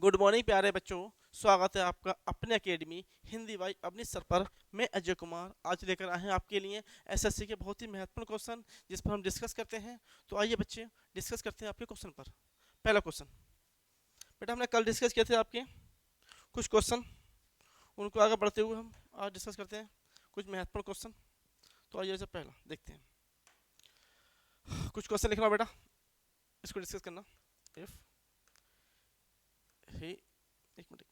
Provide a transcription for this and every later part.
Good morning प्यारे बच्चों। स्वागत है आपका अपने एकेडमी हिंदी बाई अपनी सर पर। मैं अजय कुमार आज लेकर आए हैं आपके लिए एसएससी के बहुत ही महत्वपूर्ण क्वेश्चन जिस पर हम डिस्कस करते हैं। तो आइए बच्चे डिस्कस करते हैं आपके क्वेश्चन पर। पहला क्वेश्चन बेटा हमने कल डिस्कस किए थे आपके कुछ क्वेश्चन, उनको आगे बढ़ते हुए हम आज डिस्कस करते हैं कुछ महत्वपूर्ण क्वेश्चन। तो आइए जब पहला देखते हैं, कुछ क्वेश्चन लिखना बेटा, इसको डिस्कस करना। इफ ही एक मिनट,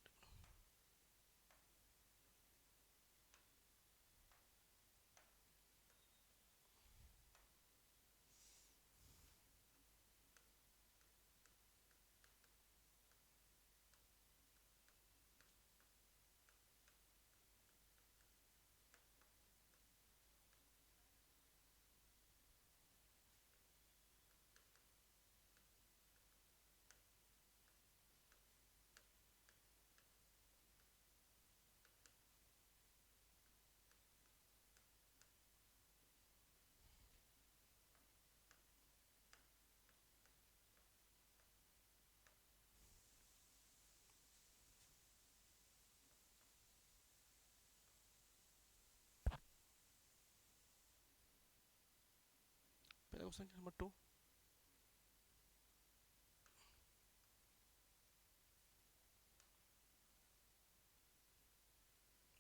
पहला क्वेश्चन नंबर 2।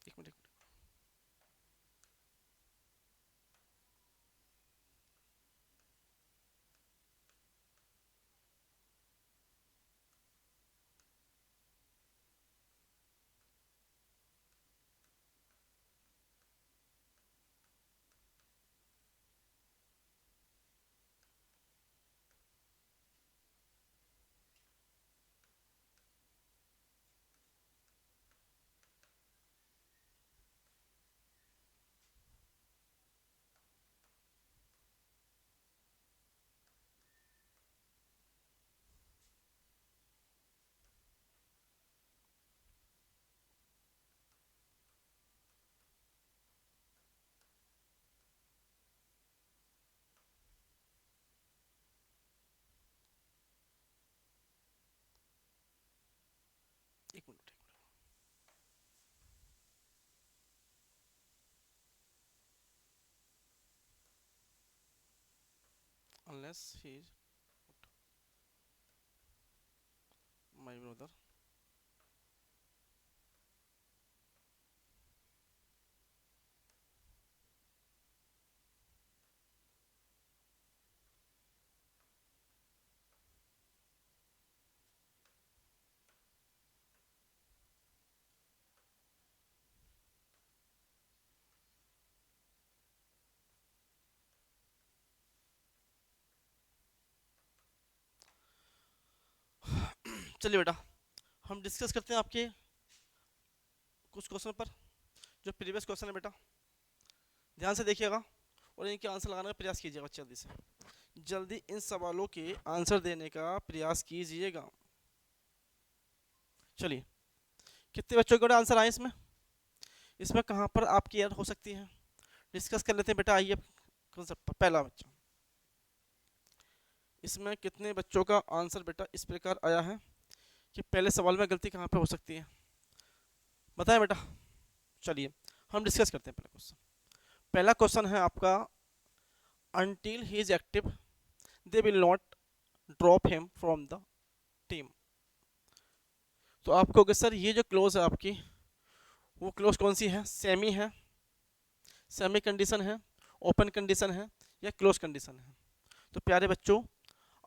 एक मिनट, एक minute. Unless he is my brother, चलिए बेटा हम डिस्कस करते हैं आपके कुछ क्वेश्चन पर जो प्रीवियस क्वेश्चन है। बेटा ध्यान से देखिएगा और इनके आंसर लगाने का प्रयास कीजिएगा। जल्दी से जल्दी इन सवालों के आंसर देने का प्रयास कीजिएगा। चलिए कितने बच्चों के आंसर आए इसमें, इसमें कहाँ पर आपकी एरर हो सकती है डिस्कस कर लेते हैं बेटा। आइए कौन सा पहला बच्चा, इसमें कितने बच्चों का आंसर बेटा इस प्रकार आया है कि पहले सवाल में गलती कहाँ पे हो सकती है, बताएं बेटा। चलिए हम डिस्कस करते हैं पहला क्वेश्चन। पहला क्वेश्चन है आपका, until he is active they will not drop him from the team। तो आप कहोगे सर ये जो क्लोज है आपकी वो क्लोज कौन सी है, सेमी है, सेमी कंडीशन है, ओपन कंडीशन है या क्लोज कंडीशन है। तो प्यारे बच्चों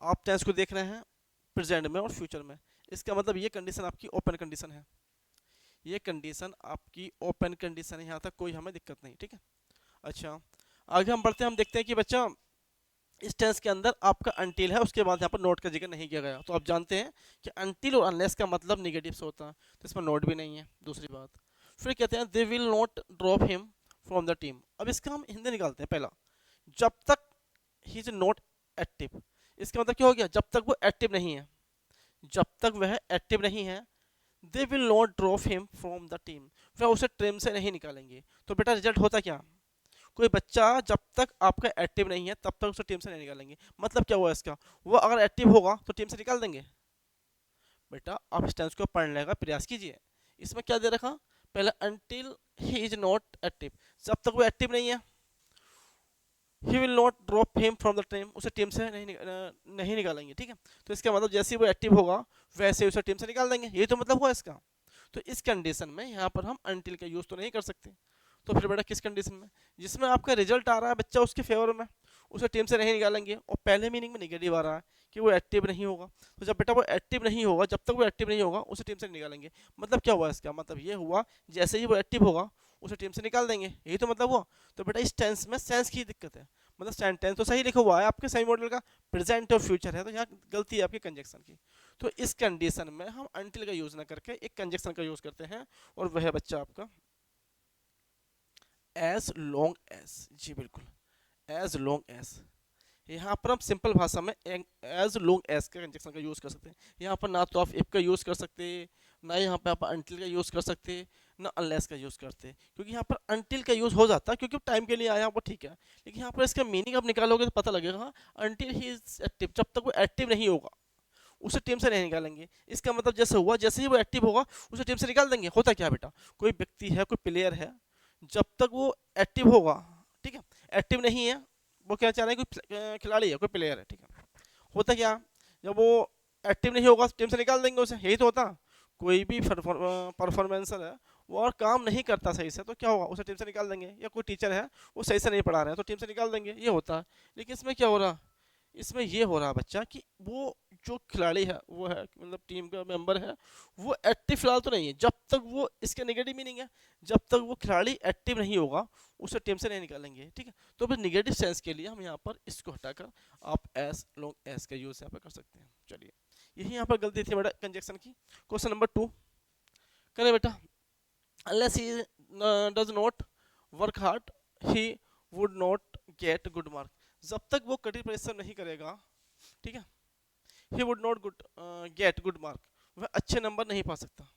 आप टेंस को देख रहे हैं प्रेजेंट में और फ्यूचर में, इसका मतलब ये कंडीशन आपकी ओपन कंडीशन है, ये कंडीशन आपकी ओपन कंडीशन है, यहाँ तक कोई हमें दिक्कत नहीं। ठीक है, अच्छा आगे हम बढ़ते हैं। हम देखते हैं कि बच्चा इस टेंस के अंदर आपका अनटिल है, उसके बाद यहाँ पर नोट का जिक्र नहीं किया गया। तो आप जानते हैं कि अनटिल और अनलेस का मतलब निगेटिव से होता है, तो इसमें नोट भी नहीं है। दूसरी बात फिर कहते हैं they will not drop him from the team. अब इसका हम हिंदी निकालते हैं। पहला, जब तक ही इज नॉट एक्टिव, इसका मतलब क्या हो गया, जब तक वो एक्टिव नहीं है, जब तक वह एक्टिव नहीं है। They will not drop him from the team, वह उसे टीम से नहीं निकालेंगे। तो बेटा रिजल्ट होता क्या, कोई बच्चा जब तक आपका एक्टिव नहीं है तब तक उसे टीम से नहीं निकालेंगे। मतलब क्या हुआ इसका, वो अगर एक्टिव होगा तो टीम से निकाल देंगे। बेटा आप इस टेंस को पढ़ने का प्रयास कीजिए। इसमें क्या दे रखा, पहले until he is not active, जब तक वो एक्टिव नहीं है, he will not drop him from the team, उसे टीम से नहीं निकालेंगे, ठीक है। तो इसका मतलब जैसे ही वो एक्टिव होगा वैसे ही उसे टीम से निकाल देंगे, यही तो मतलब हुआ इसका। तो इस कंडीशन में यहाँ पर हम अनटिल का यूज़ तो नहीं कर सकते। तो फिर बेटा किस कंडीशन में, जिसमें आपका रिजल्ट आ रहा है बच्चा उसके फेवर में, उसे टीम से नहीं निकालेंगे, और पहले मीनिंग में निगेटिव आ रहा है कि वो एक्टिव नहीं होगा। तो जब बेटा वो एक्टिव नहीं होगा, जब तक वो एक्टिव नहीं होगा उसे टीम से निकालेंगे। मतलब क्या हुआ इसका, मतलब ये हुआ जैसे ही वो एक्टिव होगा उसे टीम से निकाल देंगे, यही तो मतलब हुआ। तो बेटा इस टेंस में सेंस की दिक्कत है, मतलब सेंटेंस तो सही लिखा हुआ है आपके सही मॉडल का, प्रेजेंट और फ्यूचर है, तो यहाँ गलती है आपकी कंजक्शन की। तो इस कंडीशन में हम अनटिल का यूज ना करके एक कंजक्शन का यूज करते हैं, और वह है बच्चा आपका एज लॉन्ग एज। जी बिल्कुल, एज लॉन्ग एज। यहाँ पर हम सिंपल भाषा में एज लॉन्ग एज का कंजक्शन का यूज़ कर सकते हैं। यहाँ पर ना तो आप इफ का यूज़ कर सकते, ना यहाँ पे आप अनटिल का यूज़ कर सकते, ना अनलेस का यूज़ करते, क्योंकि यहाँ पर अनटिल का यूज़ हो जाता है क्योंकि टाइम के लिए आया वो ठीक है। लेकिन यहाँ पर इसका मीनिंग आप निकालोगे तो पता लगेगा, अनटिल ही इज एक्टिव, जब तक वो एक्टिव नहीं होगा उसे टीम से नहीं निकालेंगे। इसका मतलब जैसे हुआ जैसे ही वो एक्टिव होगा उसे टीम से निकाल देंगे। होता क्या बेटा, कोई व्यक्ति है, कोई प्लेयर है, जब तक वो एक्टिव होगा, ठीक है, एक्टिव नहीं है, वो क्या चाह रहे हैं, कोई खिलाड़ी है, कोई प्लेयर है, ठीक है, होता क्या, जब वो एक्टिव नहीं होगा टीम से निकाल देंगे उसे, यही तो होता। कोई भी परफॉर्मेंसर है, वो और काम नहीं करता सही से, तो क्या होगा, उसे टीम से निकाल देंगे। या कोई टीचर है, वो सही से नहीं पढ़ा रहे हैं, तो टीम से निकाल देंगे, ये होता है। लेकिन इसमें क्या हो रहा, इसमें ये हो रहा बच्चा कि वो जो खिलाड़ी है, वो है मतलब टीम का मेंबर है, वो एक्टिव फिलहाल तो नहीं है, जब तक वो, इसका नेगेटिव मीनिंग है, जब तक वो खिलाड़ी एक्टिव नहीं होगा उसे टीम से नहीं निकालेंगे, ठीक है। तो फिर निगेटिव सेंस के लिए हम यहाँ पर इसको हटाकर आप एस लॉन्ग एस का यूज़ यहाँ पर कर सकते हैं। चलिए, यही यहाँ पर गलती थी बेटा कंजक्शन की। क्वेश्चन नंबर 2 करें बेटा, unless he does not work hard he would not get good mark, जब तक वो कठिन परिश्रम नहीं करेगा, ठीक है, he would not get good mark, वह अच्छे नंबर नहीं पा सकता,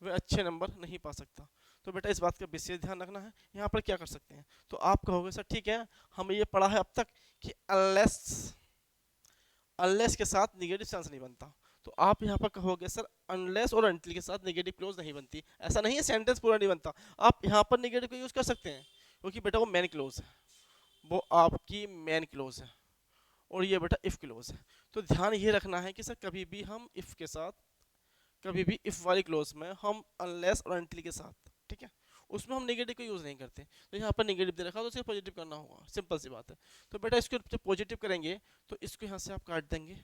वह अच्छे नंबर नहीं पा सकता। तो बेटा इस बात का विशेष ध्यान रखना है। यहाँ पर क्या कर सकते हैं, तो आप कहोगे सर ठीक है, हमें ये पढ़ा है अब तक कि अनलेस के साथ निगेटिव सेंस नहीं बनता, तो आप यहाँ पर कहोगे सर अनलेस और अनटिल के साथ नेगेटिव क्लोज नहीं बनती, ऐसा नहीं है सेंटेंस पूरा नहीं बनता। आप यहाँ पर नेगेटिव का यूज़ कर सकते हैं क्योंकि बेटा वो मेन क्लोज है, वो आपकी मेन क्लोज है, और ये बेटा इफ़ क्लोज है। तो ध्यान ये रखना है कि सर कभी भी हम इफ़ के साथ, कभी भी इफ़ वाली क्लोज में हम अनलेस और अनटिल के साथ, ठीक है, उसमें हम नेगेटिव का यूज़ नहीं करते। तो यहाँ पर नेगेटिव दे रखा तो उसे पॉजिटिव करना होगा, सिंपल सी बात है। तो बेटा इसको जब पॉजिटिव करेंगे तो इसको यहाँ से आप काट देंगे,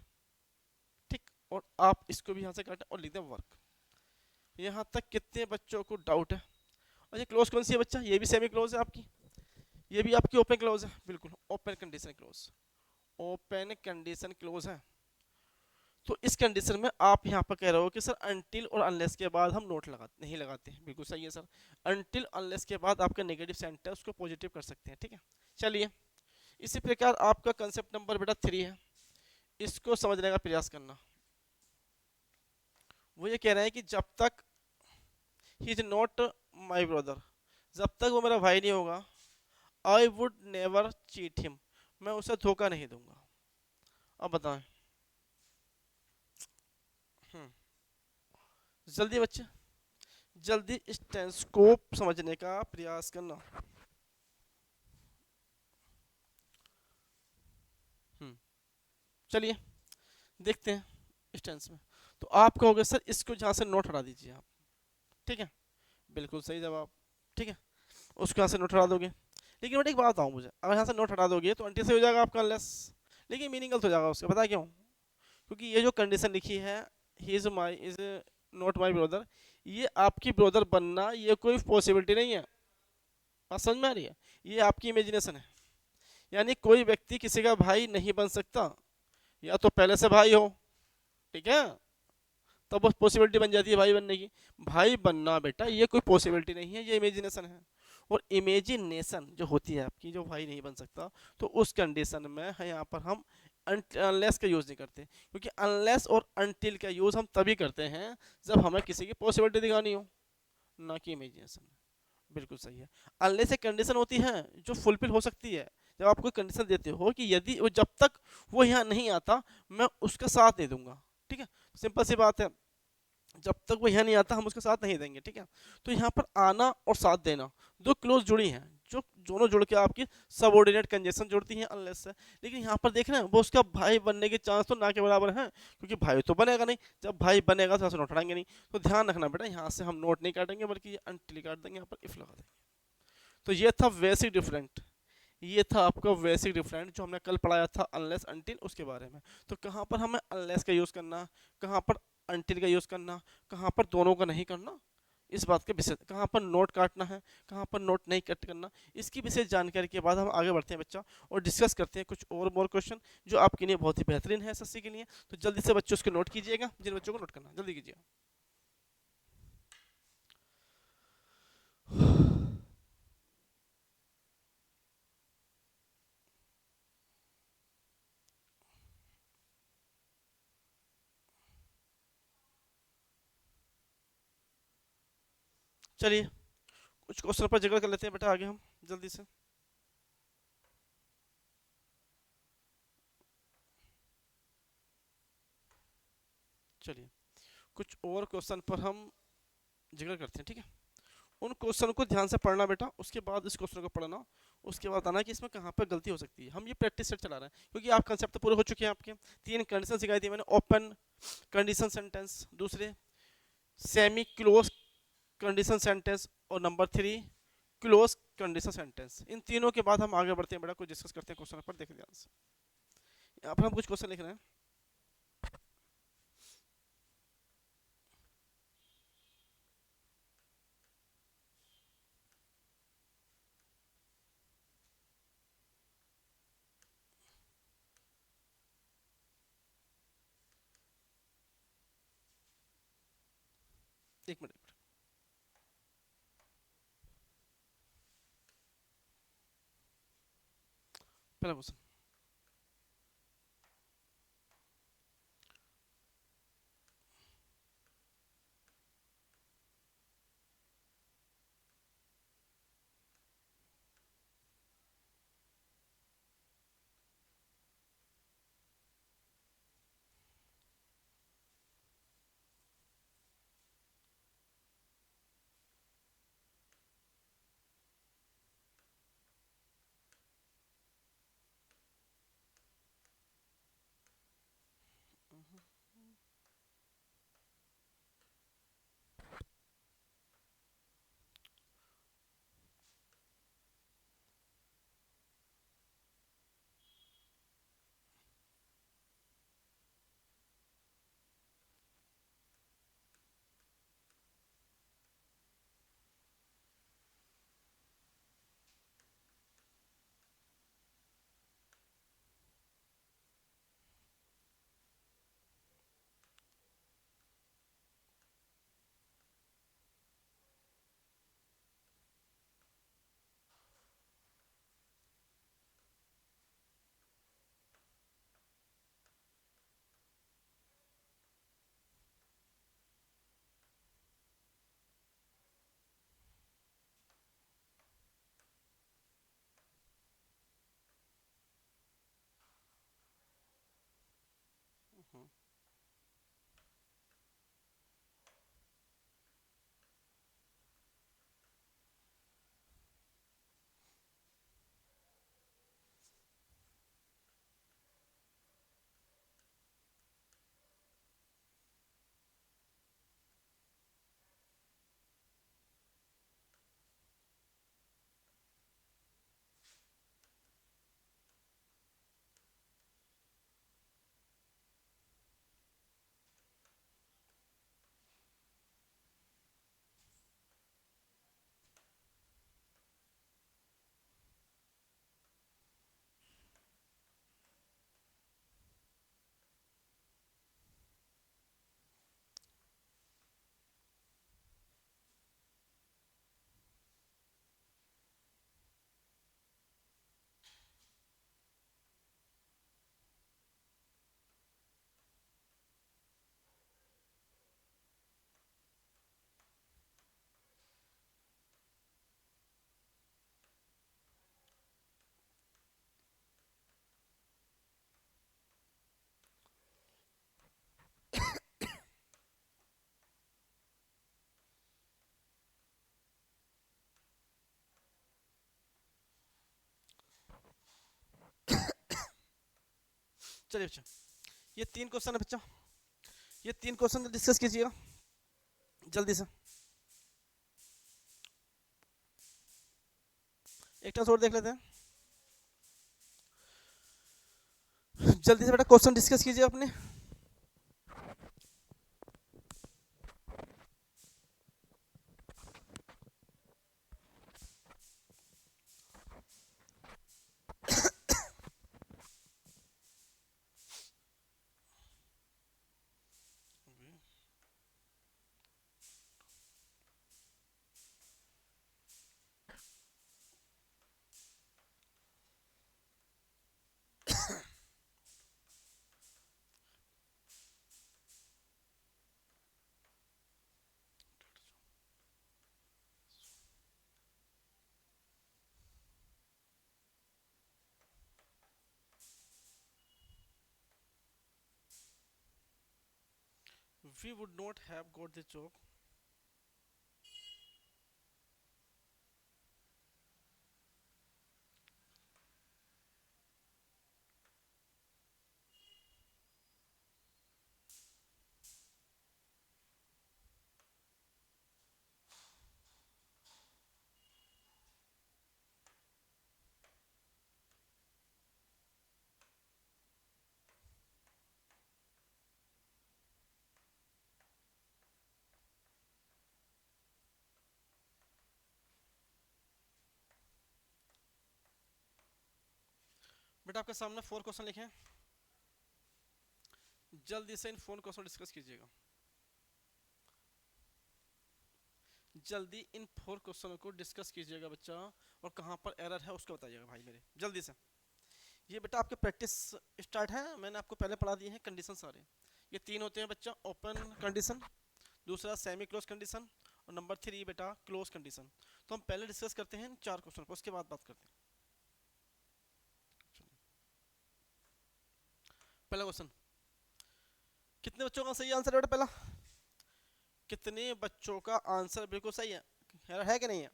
ठीक, और आप इसको भी यहाँ से काटें और लिख दें वर्क। यहाँ तक कितने बच्चों को डाउट है? अच्छा, क्लोज कौन सी है बच्चा, ये भी सेमी क्लोज है आपकी, ये भी आपकी ओपन क्लोज है, बिल्कुल open condition close, open condition close है। तो इस कंडीशन में आप यहाँ पर कह रहे हो कि सर अनटिल और अनलेस के बाद हम नोट नहीं लगाते हैं, बिल्कुल सही है सर। अनटिल अनलेस के बाद आपका नेगेटिव सेंट है उसको पॉजिटिव कर सकते हैं, ठीक है। चलिए, इसी प्रकार आपका कंसेप्ट नंबर बेटा 3 है, इसको समझने का प्रयास करना। वो ये कह रहे हैं कि जब तक he is not my brother, जब तक वो मेरा भाई नहीं होगा, I would never cheat him, मैं उसे धोखा नहीं दूंगा। अब बताएं, जल्दी बच्चे, जल्दी इस टेंस को समझने का प्रयास करना। चलिए देखते हैं इस टेंस में। तो आप कहोगे सर इसको जहाँ से नोट हटा दीजिए आप, ठीक है, बिल्कुल सही जवाब, ठीक है, उसको यहाँ से नोट हटा दोगे। लेकिन बेटा एक बात बताऊँ मुझे, अगर यहाँ से नोट हटा दोगे तो अंटी से हो जाएगा आपका अनलेस, लेकिन मीनिंग गलत हो जाएगा उसका, पता क्यों? क्योंकि ये जो कंडीशन लिखी है, he is not my brother, ये आपकी ब्रदर बनना ये कोई पॉसिबिलिटी नहीं है, बात समझ में आ रही है? ये आपकी इमेजिनेशन है, यानी कोई व्यक्ति किसी का भाई नहीं बन सकता, या तो पहले से भाई हो, ठीक है, तब वो पॉसिबिलिटी बन जाती है भाई बनने की। भाई बनना बेटा ये कोई पॉसिबिलिटी नहीं है, ये इमेजिनेशन है। और इमेजिनेशन जो होती है आपकी, जो भाई नहीं बन सकता, तो उस कंडीशन में है यहाँ पर हम अनलेस का यूज़ नहीं करते, क्योंकि अनलेस और अनटिल का यूज़ हम तभी करते हैं जब हमें किसी की पॉसिबिलिटी दिखानी हो, ना कि इमेजिनेशन। बिल्कुल सही है। अनलेस एक कंडीशन होती है जो फुलफिल हो सकती है, जब आप कोई कंडीशन देते हो कि यदि जब तक वो यहाँ नहीं आता मैं उसका साथ दे दूंगा, ठीक है, सिंपल सी बात है। जब तक वो यहाँ नहीं आता हम उसका साथ नहीं देंगे, ठीक है। तो यहाँ पर आना और साथ देना दो क्लोज जुड़ी हैं, जो दोनों जुड़ के आपकी सबऑर्डिनेट कंजेशन जोड़ती हैं अनलेस से। लेकिन यहाँ पर देख रहे हैं वो उसका भाई बनने के चांस तो ना के बराबर हैं, क्योंकि भाई तो बनेगा नहीं, जब भाई बनेगा तो यहाँ से नोट हटाएंगे नहीं। तो ध्यान रखना बेटा, यहाँ से हम नोट नहीं काटेंगे बल्कि ये अनटिल काट देंगे, यहाँ पर इफ लगा देंगे। तो ये था बेसिक डिफरेंट, ये था आपका बेसिक डिफरेंट जो हमने कल पढ़ाया था अनलेस अनटिल उसके बारे में। तो कहाँ पर हमें अनलेस का यूज़ करना, कहाँ पर अनटिल का यूज़ करना, कहाँ पर दोनों का नहीं करना, इस बात के विषय, कहाँ पर नोट काटना है, कहाँ पर नोट नहीं कट करना, इसकी विशेष जानकारी के बाद हम आगे बढ़ते हैं बच्चा, और डिस्कस करते हैं कुछ और मोर क्वेश्चन जो आपके लिए बहुत ही बेहतरीन है एसएससी के लिए। तो जल्दी से बच्चों उसको नोट कीजिएगा, जिन बच्चों को नोट करना जल्दी कीजिएगा। चलिए कुछ क्वेश्चन पर जिक्र कर लेते हैं बेटा आगे हम जल्दी से। चलिए कुछ और क्वेश्चन पर हम जिक्र करते हैं, ठीक है। उन क्वेश्चन को ध्यान से पढ़ना बेटा, उसके बाद इस क्वेश्चन को पढ़ना, उसके बाद आना कि इसमें कहाँ पर गलती हो सकती है। हम ये प्रैक्टिस सेट चला रहे हैं क्योंकि आप कंसेप्ट तो पूरे हो चुके हैं आपके। तीन कंडीशन सिखाई थी मैंने, ओपन कंडीशन सेंटेंस, दूसरे सेमी क्लोज कंडीशन सेंटेंस, और number three close condition sentence. इन तीनों के बाद हम आगे बढ़ते हैं बेटा, कुछ डिस्कस करते हैं क्वेश्चन पर, देखिए ध्यान से। यहाँ पर हम कुछ क्वेश्चन लिख रहे हैं। एक मिनट, पहला क्वेश्चन, चलिए बच्चा, ये 3 क्वेश्चन है बच्चा, ये 3 क्वेश्चन डिस्कस कीजिएगा जल्दी से। एक टाइम और देख लेते हैं, जल्दी से बेटा क्वेश्चन डिस्कस कीजिए अपने। We would not have got the job. बेटा आपके सामने 4 क्वेश्चन लिखे हैं, जल्दी से इन 4 क्वेश्चन डिस्कस कीजिएगा। जल्दी इन 4 क्वेश्चनों को डिस्कस कीजिएगा बच्चा, और कहाँ पर एरर है उसको बताइएगा भाई मेरे, जल्दी से। ये बेटा आपके प्रैक्टिस स्टार्ट है, मैंने आपको पहले पढ़ा दिए हैं कंडीशन सारे। ये 3 होते हैं बच्चा, ओपन कंडीशन, दूसरा सेमी क्लोज कंडीशन, और नंबर 3 बेटा क्लोज कंडीशन। तो हम पहले डिस्कस करते हैं 4 क्वेश्चन को, उसके बाद बात करते हैं। पहला क्वेश्चन, कितने बच्चों का सही आंसर है बेटा? पहला, कितने बच्चों का आंसर बिल्कुल सही है कि नहीं है,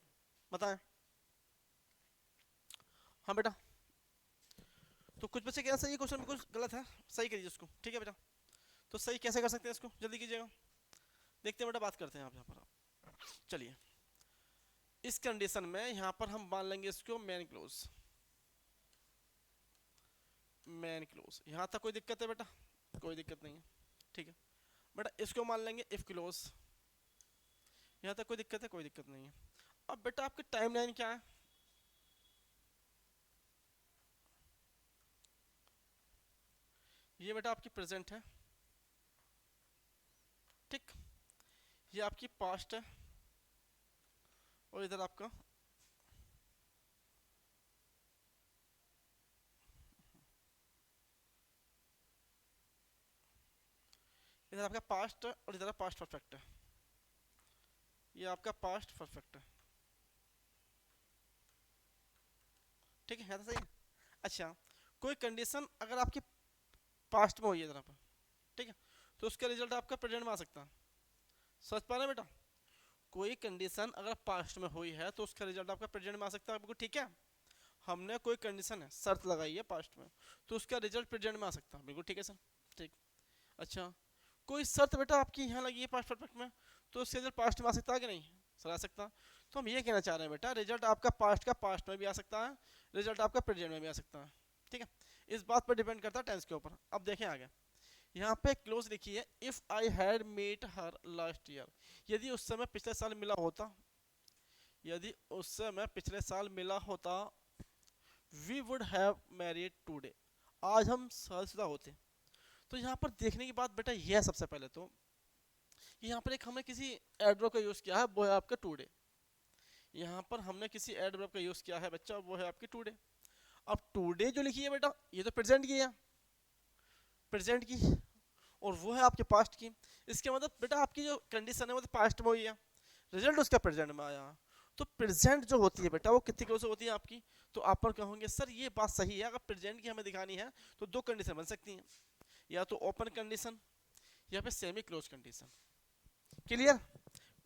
बताएं। हाँ बेटा, तो कुछ बच्चे क्या सही क्वेश्चन बिल्कुल गलत है, सही करिए उसको, ठीक है बेटा। तो सही कैसे कर सकते हैं इसको, जल्दी कीजिएगा। देखते हैं बेटा, बात करते हैं आप यहाँ पर। चलिए, इस कंडीशन में यहाँ पर हम मान लेंगे इसको मेन क्लोज। मेन क्लोज यहाँ तक कोई दिक्कत है बेटा? कोई दिक्कत नहीं है, ठीक है बेटा। इसको मान लेंगे इफ क्लोज, यहाँ तक कोई दिक्कत है? कोई दिक्कत नहीं है। अब बेटा आपकी टाइमलाइन क्या है? ये बेटा आपकी प्रेजेंट है, ठीक। ये आपकी पास्ट है, और इधर आपका पास्ट है, और इधर पास्ट परफेक्ट है। ये आपका पास्ट परफेक्ट है, ठीक है तो सही है। अच्छा, कोई कंडीशन अगर आपकी पास्ट में हुई है इधर पर, ठीक है, तो उसका रिजल्ट आपका प्रेजेंट में आ सकता है। समझ पा रहे हैं बेटा? कोई कंडीशन अगर पास्ट में हुई है तो उसका रिजल्ट आपका प्रेजेंट में आ सकता है, बिल्कुल ठीक है। हमने कोई कंडीशन है, शर्त लगाई है पास्ट में, तो उसका रिजल्ट प्रेजेंट में आ सकता है, बिल्कुल ठीक है सर, ठीक। अच्छा, कोई शर्त बेटा आपकी यहाँ लगी है पास्ट परफेक्ट में, तो उसका रिजल्ट पास्ट में आ सकता है कि नहीं सर? आ सकता। तो हम ये कहना चाह रहे हैं बेटा, रिजल्ट आपका पास्ट का पास्ट में भी आ सकता है, रिजल्ट आपका प्रेजेंट में भी आ सकता है, ठीक है। इस बात पर डिपेंड करता है टेंस के ऊपर। अब देखें आगे, यहाँ पे क्लोज लिखी है, if I had meet her last year. यदि उस समय पिछले साल मिला होता, यदि उस समय पिछले साल मिला होता, we would have married today, आज हम शादीशुदा होते। तो यहाँ पर देखने की बात बेटा यह है, सबसे पहले तो यहाँ पर एक हमने किसी एडवर्ब का यूज किया है, वो है आपका टुडे। यहाँ पर हमने किसी एडवर्ब का यूज किया है बच्चा, वो है आपकी टुडे। अब टुडे जो लिखी है बेटा, ये तो प्रेजेंट की है, प्रेजेंट की, और वो है आपके पास्ट की। इसके मतलब बेटा आपकी जो कंडीशन है वो तो पास्ट में हुई है, रिजल्ट उसका प्रेजेंट में आया। तो प्रेजेंट जो होती है बेटा वो कितनी क्लोज होती है आपकी? तो आप पर कहोगे सर ये बात सही है, अगर प्रेजेंट की हमें दिखानी है तो 2 कंडीशन बन सकती हैं, या तो ओपन कंडीशन या फिर semi close condition. Clear?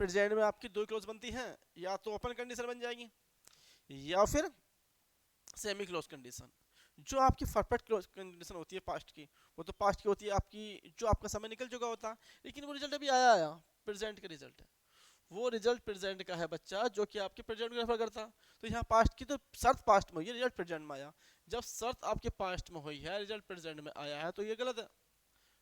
Present में आपकी 2 क्लोज बनती हैं, या तो ओपन कंडीशन बन जाएगी या फिर सेमी क्लोज कंडीशन। जो आपकी परफेक्ट कंडीशन होती है पास्ट की, वो तो पास्ट की होती है आपकी, जो आपका समय निकल चुका होता है, लेकिन वो रिजल्ट अभी आया प्रेजेंट का रिजल्ट है, वो रिजल्ट प्रेजेंट का है बच्चा, जो कि आपके प्रेजेंट को रेफर करता। तो यहाँ पास्ट की तो शर्त पास्ट में हुई है, रिजल्ट प्रेजेंट में आया। जब शर्त आपके पास्ट में हुई है, रिजल्ट प्रेजेंट में आया है, तो ये गलत है,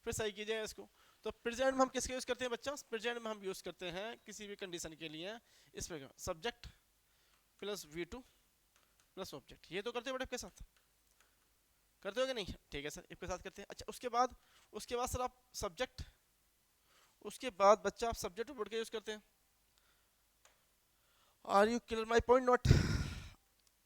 फिर सही कीजिएगा इसको। तो प्रेजेंट में हम किसके यूज करते हैं बच्चा? प्रेजेंट में हम यूज करते हैं किसी भी कंडीशन के लिए इस प्रकार subject plus V2 plus object. ये तो करते हो बेटा आपके साथ, करते हो कि नहीं? ठीक है सर, इसके साथ करते हैं। अच्छा, उसके बाद सर आप सब्जेक्ट, उसके बाद बच्चा आप सब्जेक्ट वर्ड का यूज करते हैं। Are you clear my point not?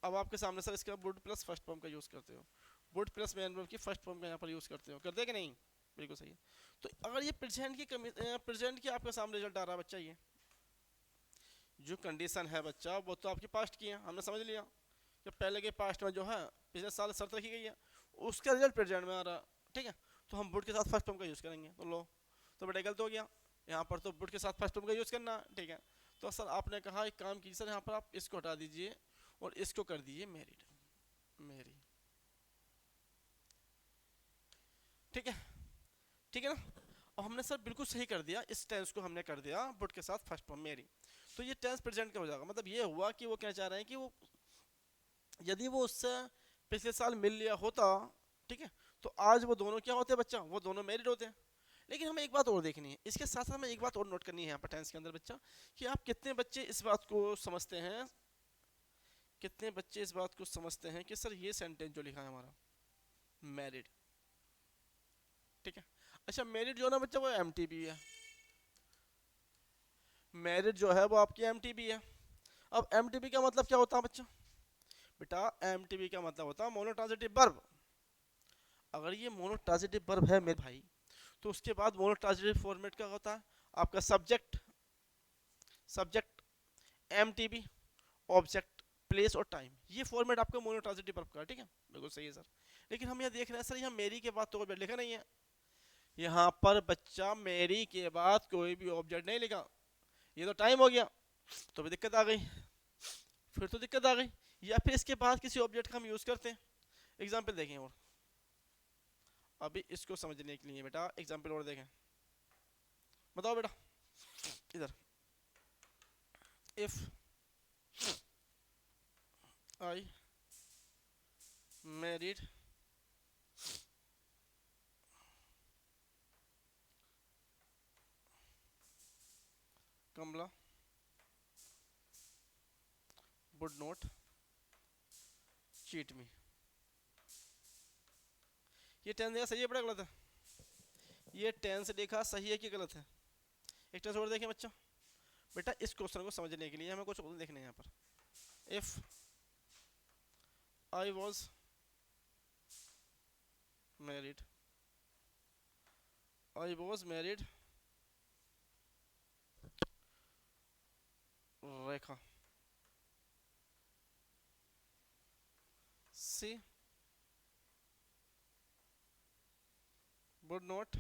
अब आपके सामने सर इसका वुड प्लस फर्स्ट फॉर्म का यूज करते हो, वुड प्लस मेन वर्ब की फर्स्ट फॉर्म का यहाँ पर यूज करते हो, करते हैं कि नहीं? बिल्कुल सही है। तो अगर ये प्रेजेंट की आपके सामने रिजल्ट आ रहा है बच्चा, ये जो कंडीशन है बच्चा वो तो आपकी पास्ट की है, हमने समझ लिया कि पहले के पास्ट में जो है पिछले साल शर्त रखी गई है, उसका रिजल्ट प्रेजेंट में आ रहा है, ठीक है। तो हम वुड के साथ फर्स्ट फॉर्म का यूज करेंगे, तो लो, तो बेटा गलत हो गया, यहाँ पर तो वुड के साथ फर्स्ट फॉर्म का यूज करना, ठीक है। तो सर आपने कहा एक काम कीजिए सर, यहाँ पर आप इसको हटा दीजिए और इसको कर दीजिए मैरिड, मेरी, ठीक है, ठीक है ना। और हमने सर बिल्कुल सही कर दिया, इस टेंस को हमने कर दिया वुड के साथ फर्स्ट फॉर्म मेरी। तो ये टेंस प्रेजेंट का हो जाएगा, मतलब ये हुआ कि वो क्या चाह रहे हैं कि वो यदि वो उससे पिछले साल मिल लिया होता, ठीक है, तो आज वो दोनों क्या होते बच्चा? वो दोनों मैरिड होते हैं। लेकिन हमें एक बात और देखनी है, इसके साथ साथ हमें एक बात और नोट करनी है यहाँ पर टेंस के अंदर बच्चा, कि आप कितने बच्चे इस बात को समझते हैं, कितने बच्चे इस बात को समझते हैं कि सर ये सेंटेंस जो लिखा है हमारा मैरिड, ठीक है। अच्छा, मैरिड जो है ना बच्चा वो एमटीबी है, मैरिड जो है वो आपकी एमटीबी है। अब एमटीबी का मतलब क्या होता है बच्चा? बेटा एमटीबी का मतलब होता है मोनोट्रांजिटिव वर्ब। अगर ये मोनोट्रांजिटिव वर्ब है मेरे भाई, तो उसके बाद मोनोट्रांजिटिव फॉर्मेट क्या होता है आपका? Subject, subject, MTB, object, place और टाइम, ये फॉर्मेट आपका मोनोट्रांजिटिव वर्ब का, ठीक है, बिल्कुल सही है सर। लेकिन हम यहाँ देख रहे हैं सर, यहाँ मेरी के बाद तो ऑब्जेक्ट लिखा नहीं है, यहाँ पर बच्चा मेरी के बाद कोई भी ऑब्जेक्ट नहीं लिखा, ये तो टाइम हो गया, तो भी दिक्कत आ गई, फिर तो दिक्कत आ गई। या फिर इसके बाद किसी ऑब्जेक्ट का हम यूज करते हैं, एग्जाम्पल देखें और, अभी इसको समझने के लिए बेटा एग्जाम्पल और देखें, बताओ बेटा इधर, if I married Kamla would not cheat me. ये टेंस देखा सही है बड़ा गलत है? ये टेंस देखा सही है कि गलत है? एक टेंस और देखें बच्चा, बेटा इस क्वेश्चन को समझने के लिए हमें कुछ और देखने हैं यहाँ पर। If I was married, I was married Rekha, she would not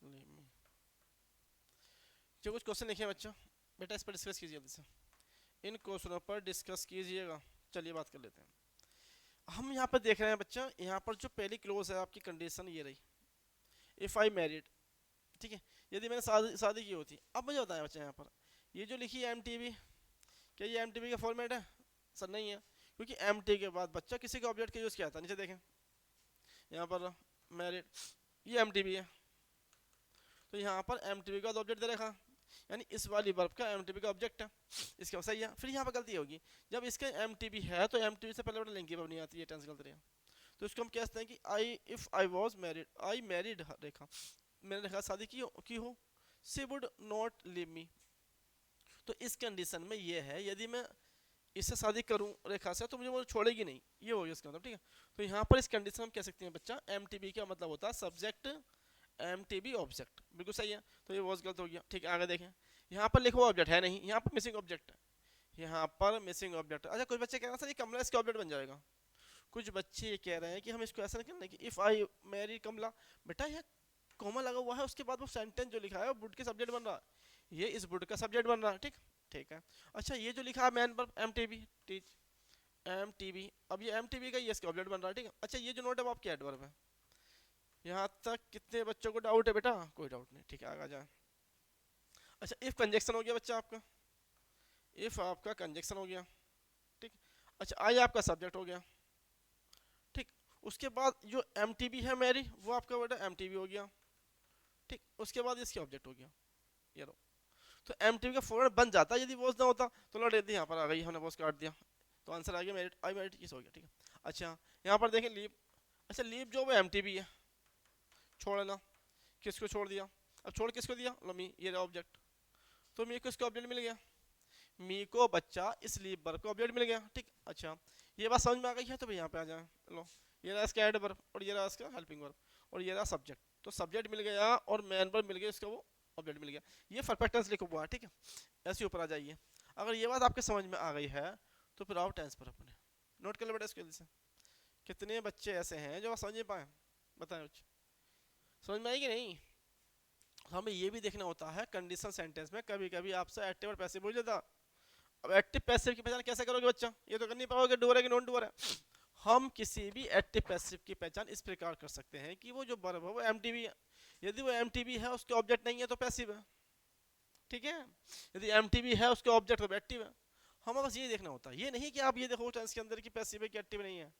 leave me. जो कुछ क्वेश्चन लिखे हैं बच्चा, बेटा इस पर डिस्कस कीजिए जल्दी से, इन क्वेश्चनों पर डिस्कस कीजिएगा। चलिए बात कर लेते हैं। हम यहाँ पर देख रहे हैं बच्चा, यहाँ पर जो पहली क्लोज है आपकी कंडीशन ये रही, इफ़ आई मैरिड, ठीक है, यदि मैंने शादी की होती। अब मुझे बताया बच्चा यहाँ पर ये जो लिखी है एम टी बी, क्या ये एम टी बी का फॉर्मेट है? सर नहीं है, क्योंकि एम टी के बाद बच्चा किसी का ऑब्जेक्ट का यूज़ किया था, नीचे देखें यहाँ पर मैरिड, ये एम टी बी है, तो यहाँ पर एम टी बी का ऑब्जेक्ट दे रखा, यानी इस वाली वर्ब का एम टी बी का ऑब्जेक्ट है, इसका सही है। फिर यहाँ पर गलती होगी, जब इसका एम टी बी है तो एम टी बी से पहले लिंक की वर्ब नहीं आती है, टेंस गलत रहेगा। तो इसको हम कहते हैं कि I if I was married, I married Rekha, मैंने रेखा शादी की हो, she would not leave me. तो इस कंडीशन में ये है, यदि मैं इससे शादी करूं रेखा से तो मुझे वो छोड़ेगी नहीं, ये हो गया इसका मतलब, ठीक है। तो यहाँ पर इस कंडीशन में हम कह सकते हैं बच्चा एम टी बी का मतलब होता है subject M T B object, बिल्कुल सही है। तो ये वॉज गलत हो गया, ठीक है। आगे देखें, यहाँ पर लिखा हुआ ऑब्जेक्ट है नहीं, यहाँ पर मिसिंग ऑब्जेक्ट है, यहाँ पर मिसिंग ऑब्जेक्ट। अच्छा, कुछ बच्चे कह रहे हैं सर ये कमला इसका ऑब्जेक्ट बन जाएगा, कुछ बच्चे ये कह रहे हैं कि हम इसको ऐसा नहीं करना कि इफ़ आई मैरी कमला, बेटा यह कॉमा लगा हुआ है, उसके बाद वो सेंटेंस जो लिखा है वो वुड के सब्जेक्ट बन रहा है, ये इस बुड का सब्जेक्ट बन रहा है। ठीक ठीक है। अच्छा ये जो लिखा है main verb M T B, teach M T B, अब ये एम टी बी का ये इसका ऑब्जेक्ट बन रहा है। ठीक है। अच्छा ये जो नोट है वो आपकी एडवर्ब है। यहाँ तक कितने बच्चों को डाउट है बेटा? कोई डाउट नहीं। ठीक है आगे जाए। अच्छा इफ कंजक्शन हो गया बच्चा आपका, इफ आपका कंजक्शन हो गया। ठीक। अच्छा आई आपका सब्जेक्ट हो गया। ठीक। उसके बाद जो एम टी बी है मेरी वो आपका बेटा एम टी बी हो गया। ठीक। उसके बाद इसके ऑब्जेक्ट हो गया ये लो। तो एम टी बी का फॉर्मेट बन जाता यदि वॉज ना होता। तो लो देती यहाँ पर आ गई, हमने वॉज काट दिया तो आंसर आ गया मेरिट, आई मेरिट किस हो गया। ठीक है। अच्छा यहाँ पर देखें लीव। अच्छा लीव जो वो एम टी बी है, छोड़ना, किसको छोड़ दिया? अब छोड़ किसको दिया? लो मी, ये ऑब्जेक्ट। तो मी को इसका ऑब्जेक्ट मिल गया, मी को बच्चा इस लीव वर्ब का ऑब्जेक्ट मिल गया। ठीक। अच्छा ये बात समझ में आ गई है तो भाई यहाँ पे आ जाए। लो ये रहा इसका एडवर्ब और ये रहा इसका हेल्पिंग वर्ब और ये रहा सब्जेक्ट। तो सब्जेक्ट मिल गया और मैन वर्ब मिल गया, इसका वो ऑब्जेक्ट मिल गया। ये परफेक्ट टेंस लिखा हुआ है। ठीक है। ऐसे ऊपर आ जाइए। अगर ये बात आपके समझ में आ गई है तो फिर आओ टेंस पर अपने नोट कर ले बेटा इसको से। कितने बच्चे ऐसे हैं जो समझ नहीं पाए? बताएं कुछ समझ में आएगी नहीं? हमें ये भी देखना होता है कंडीशन सेंटेंस में कभी कभी आपसे एक्टिव और पैसिव पूछ लेता। अब एक्टिव पैसिव की पहचान कैसे करोगे बच्चा? ये तो कर नहीं पाओगे डूअर है कि नॉन डूअर है। हम किसी भी एक्टिव पैसिव की पहचान इस प्रकार कर सकते हैं कि वो जो वर्ब है वो एमटीबी है। यदि वो एमटीबी है उसके ऑब्जेक्ट नहीं है तो पैसिव है। ठीक है। यदि एमटीबी है उसके ऑब्जेक्ट तो एक्टिव है। हमें बस ये देखना होता है, ये नहीं कि आप ये देखो टेंस के अंदर की पैसिव है कि एक्टिव नहीं है।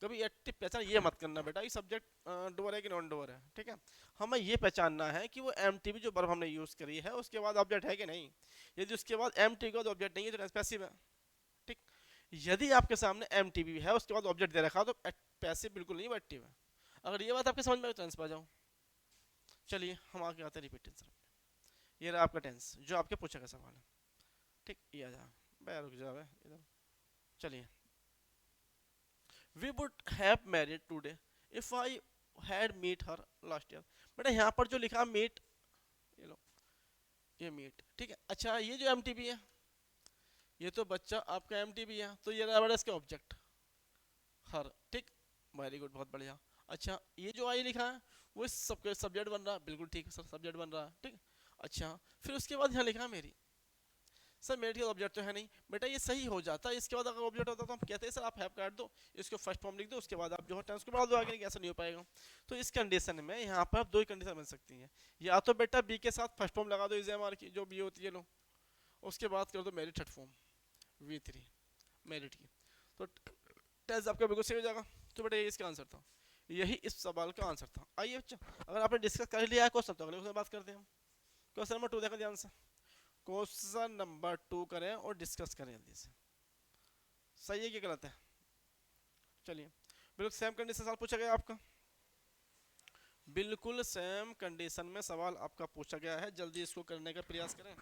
कभी एक्टिव पहचान ये मत करना बेटा कि सब्जेक्ट डोअर है कि नॉन डोअर है। ठीक है। हमें ये पहचानना है कि वो एमटीबी जो वर्ब हमने यूज करी है उसके बाद ऑब्जेक्ट है कि नहीं। यदि उसके बाद एमटीबी का ऑब्जेक्ट नहीं है तो पैसिव है। ठीक। यदि आपके सामने एमटीबी है उसके बाद ऑब्जेक्ट दे रखा तो पैसिव बिल्कुल नहीं, एक्टिव है। अगर ये बात आपके समझ में टेंस पर जाओ। चलिए हम आगे आते हैं रिपीट टेंस। ये रहा आपका टेंस जो आपके पूछा का सवाल है। ठीक ये आ जा बे रुक जाओ इधर। चलिए we would have married today if I had meet her last year। बेटा यहाँ पर जो लिखा meet, ये लो ये meet। ठीक है। अच्छा ये जो MTB है ये तो बच्चा आपका MTB है तो ये रहा बेटा इसका ऑब्जेक्ट हर। ठीक वेरी गुड बहुत बढ़िया। अच्छा ये जो आई लिखा है वो इस सबके सब्जेक्ट बन रहा है, बिल्कुल ठीक सर सब्जेक्ट बन रहा है। ठीक। अच्छा फिर उसके बाद यहाँ लिखा है मेरी। सर मेरे ऑब्जेक्ट तो है नहीं बेटा, ये सही हो जाता है। इसके बाद अगर ऑब्जेक्ट होता तो हम कहते हैं सर आप हैव काट दो, इसको फर्स्ट फॉर्म लिख दो, उसके बाद आप जो है टेंस को बढ़ा दो आगे, ऐसा नहीं हो पाएगा। तो इस कंडीशन में यहाँ पर दो ही कंडीशन बन सकती हैं, या तो बेटा बी के साथ फर्स्ट फॉर्म लगा दो इज एम आर की जो बी होती है लो, उसके बाद कर दो merit third form V3 merit की, तो टेंस आपका बिल्कुल सही हो जाएगा। तो बेटा ये इसका आंसर था, यही इस सवाल का आंसर था। आइए बच्चा अगर आपने डिस्कस कर लिया है क्वेश्चन तो अगले क्वेश्चन बात करते हैं हम। क्वेश्चन नंबर 2 देखा ध्यान से। क्वेश्चन नंबर 2 करें और डिस्कस करें जल्दी से। सही है कि गलत है? चलिए बिल्कुल सेम कंडीशन सवाल पूछा गया आपका, बिल्कुल सेम कंडीशन में सवाल आपका पूछा गया है, जल्दी इसको करने का प्रयास करें।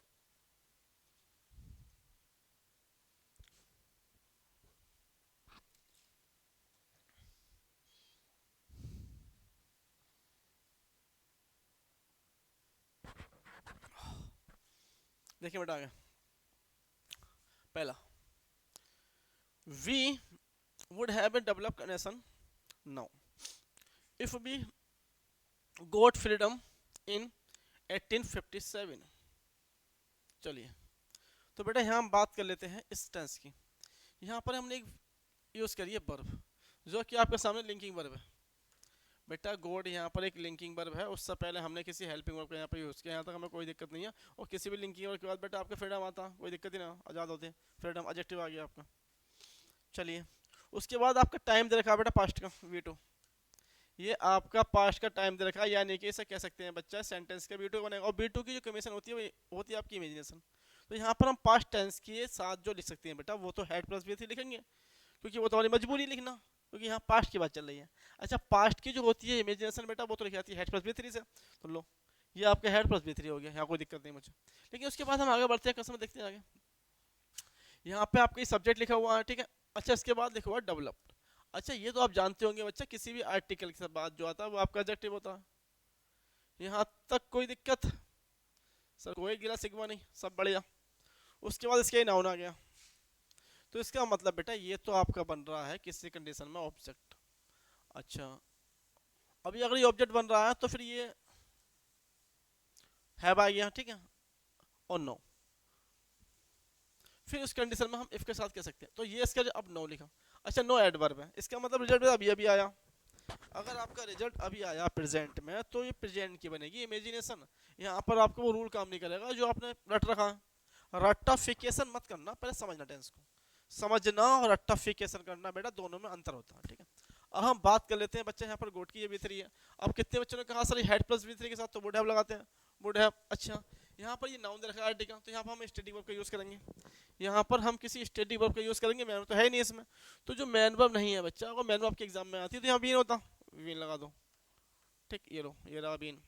देखिए बेटा आगे पहला, we would have a developed nation now if we got freedom in 1857। चलिए तो बेटा यहाँ हम बात कर लेते हैं इस टेंस की। यहाँ पर हमने एक यूज़ करिए वर्ब जो कि आपके सामने लिंकिंग वर्ब है। बेटा गोड यहाँ पर एक लिंकिंग वर्ब है, उससे पहले हमने किसी हेल्पिंग वर्ब का यहाँ पर यूज़ किया, यहाँ तक हमें कोई दिक्कत नहीं है। और किसी भी लिंकिंग वर्ब के बाद बेटा आपका फ्रीडम आता, कोई दिक्कत ही ना, आज़ाद होते हैं, फ्रीडम एडजेक्टिव आ गया आपका। चलिए उसके बाद आपका टाइम दे रखा है बेटा पास्ट का V2, ये आपका पास्ट का टाइम दे रखा है, यानी कि इसे कह सकते हैं बच्चा सेंटेंस का V2 बनेगा। और V2 की जो कमीशन होती है वो होती है आपकी इमेजिनेशन। तो यहाँ पर हम पास्ट टेंस के साथ जो लिख सकते हैं बेटा वो तो हेड प्लस V3 लिखेंगे, क्योंकि वो तो हमारी मजबूरी लिखना, क्योंकि यहाँ पास्ट की बात चल रही है। अच्छा पास्ट की जो होती है इमेजिनेशन बेटा वो तो लिखी जाती है हेड प्लस V3 से, तो लो ये आपका हेड प्लस V3 हो गया, यहाँ कोई दिक्कत नहीं मुझे। लेकिन उसके बाद हम आगे बढ़ते हैं, कसम देखते हैं आगे। यहाँ पे आपका सब्जेक्ट लिखा हुआ है, ठीक है। अच्छा इसके बाद लिखा हुआ है डेवलप्ड। अच्छा ये तो आप जानते होंगे बच्चा, किसी भी आर्टिकल के बाद जो आता है वो आपका एडजेक्टिव होता है। यहाँ तक कोई दिक्कत? सर कोई गिला सिगमा नहीं, सब बढ़िया। उसके बाद इसका ही नाउन आ गया, तो इसका मतलब बेटा ये तो आपका बन रहा है किसी कंडीशन में ऑब्जेक्ट। अच्छा अभी अगर ये ऑब्जेक्ट बन रहा है तो फिर ये हैव आ गया, ठीक है, और नो। फिर उस कंडीशन में हम इफ के साथ कह सकते हैं, तो ये इसका अब नो लिखा। अच्छा, नो एडवर्ब है, इसका मतलब रिजल्ट अभी अभी आया। अगर आपका रिजल्ट अभी आया प्रेजेंट में, तो ये प्रेजेंट की बनेगी इमेजिनेशन। यहाँ पर आपको वो रूल काम नहीं करेगा जो आपने रट रखा है। रट्टाफिकेशन मत करना, पहले समझना टेंस को। समझना और रट्टाफिकेशन करना बेटा दोनों में अंतर होता है, ठीक है। अब हम बात कर लेते हैं बच्चे, यहाँ पर गोट की ये V3 है। अब कितने बच्चों ने कहा सर हेड प्लस V3 के साथ तो वुड हैव लगाते हैं, वुड हैव। अच्छा, यहाँ पर ये नाउन दे रखा है आर्टिकल, तो यहाँ पर हम स्टैटिक वर्ब का यूज़ करेंगे। यहाँ पर हम किसी स्टैटिक वर्ब का यूज़ करेंगे, मैन वर्ब तो है ही नहीं इसमें। तो जो मैन वर्ब नहीं है बच्चा, अगर मैन वर्ब के एग्जाम में आती है तो यहाँ बीन होता, बीन लगा दो, ठीक, ये लो, ये रहा बीन।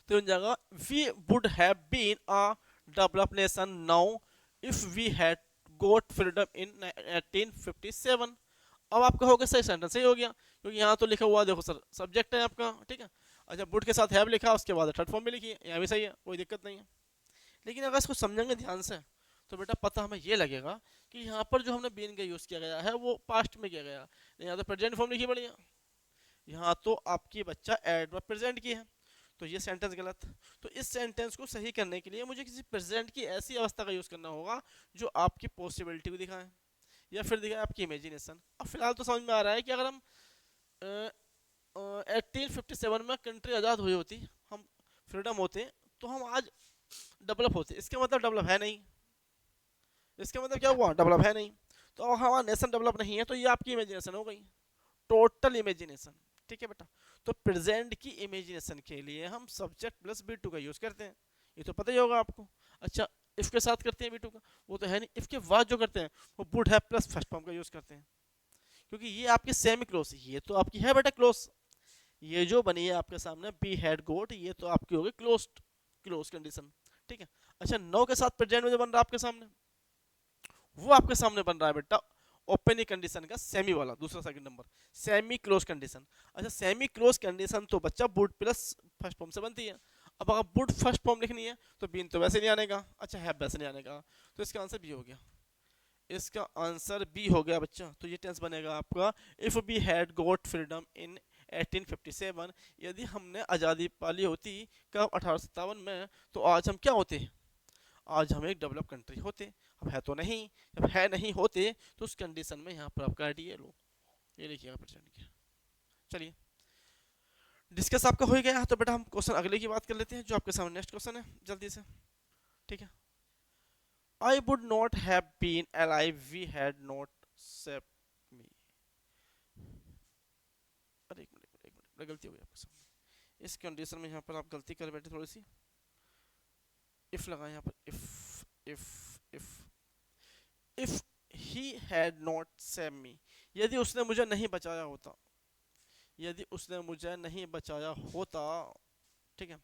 तो बन जाएगा we would have been a developed nation now if we had got freedom in 1857। अब आप कहोगे सही, सेंटेंस सही हो गया, क्योंकि यहाँ तो लिखा हुआ देखो सर सब्जेक्ट है आपका, ठीक है। अच्छा, वुड के साथ हैव लिखा, उसके बाद थर्ड फॉर्म भी लिखी है, यहाँ भी सही है, कोई दिक्कत नहीं है। लेकिन अगर इसको समझेंगे ध्यान से, तो बेटा पता हमें ये लगेगा कि यहाँ पर जो हमने बीन का यूज़ किया गया है वो पास्ट में किया गया, यहाँ तो प्रेजेंट फॉर्म लिखी बढ़िया, यहाँ तो आपकी बच्चा एडवर्ब प्रेजेंट की है, तो ये सेंटेंस गलत। तो इस सेंटेंस को सही करने के लिए मुझे किसी प्रेजेंट की ऐसी अवस्था का यूज़ करना होगा जो आपकी पॉसिबिलिटी को दिखाए, या फिर दिखाए आपकी इमेजिनेशन। अब फिलहाल तो समझ में आ रहा है कि अगर हम 1857 में कंट्री आज़ाद हुई होती, हम फ्रीडम होते, तो हम आज डेवलप होते। इसका मतलब डेवलप है नहीं, इसका मतलब क्या हुआ, डेवलप है नहीं। तो अब हमारा नेशन डेवलप नहीं है, तो ये आपकी इमेजिनेशन हो गई, टोटल इमेजिनेशन, ठीक है बेटा। तो प्रेजेंट की इमेजिनेशन के लिए हम सब्जेक्ट प्लस B2 का यूज़ करते हैं, ये तो पता ही होगा आपको। अच्छा, इफ के साथ करते हैं B2 का, वो तो है नहीं। इफ के बाद जो करते हैं वो would have plus first form का यूज़ करते हैं, क्योंकि ये आपकी सेमी क्लोज, ये तो आपकी है बेटा क्लोज। ये जो बनी है आपके सामने बी हैड गोट, ये तो आपकी होगी क्लोज, क्लोज कंडीशन, ठीक है। अच्छा, नो के साथ प्रेजेंट में जो बन रहा है आपके सामने, वो आपके सामने बन रहा है बेटा ओपन कंडीशन का सेमी वाला, दूसरा second number, semi close condition. अच्छा, सेमी क्लोज कंडीशन तो बच्चा वुड प्लस फर्स्ट फॉर्म से बनती है। अब अगर वुड फर्स्ट फॉर्म लिखनी है तो बीन तो वैसे नहीं आने का, अच्छा हैव वैसे नहीं आने का, तो इसका आंसर बी हो गया, इसका आंसर बी हो गया बच्चा। तो ये टेंस बनेगा आपका if he had got freedom in 1857, यदि हमने आज़ादी पाली होती कब 1857 में, तो आज हम क्या होते, आज हम एक डेवलप कंट्री होते। अब है तो नहीं, जब है नहीं होते तो उस कंडीशन में यहाँ पर आपका आईडी लो, ये लिखिएगा प्रेजेंट किया। चलिए, डिस्कस आपका हो गया, तो बेटा हम क्वेश्चन अगले की बात कर लेते हैं, जो आपके सामने नेक्स्ट क्वेश्चन है, जल्दी से, ठीक है। I would not have been alive we had not saved me. अरे एक मिनट एक मिनट, गलती हो गई आपके सामने, इस कंडीशन में यहाँ पर आप गलती कर बैठे थोड़ी सी। इफ लगा यहाँ पर, if he had not save me, यदि उसने मुझे नहीं बचाया होता, यदि उसने मुझे नहीं बचाया होता, ठीक है।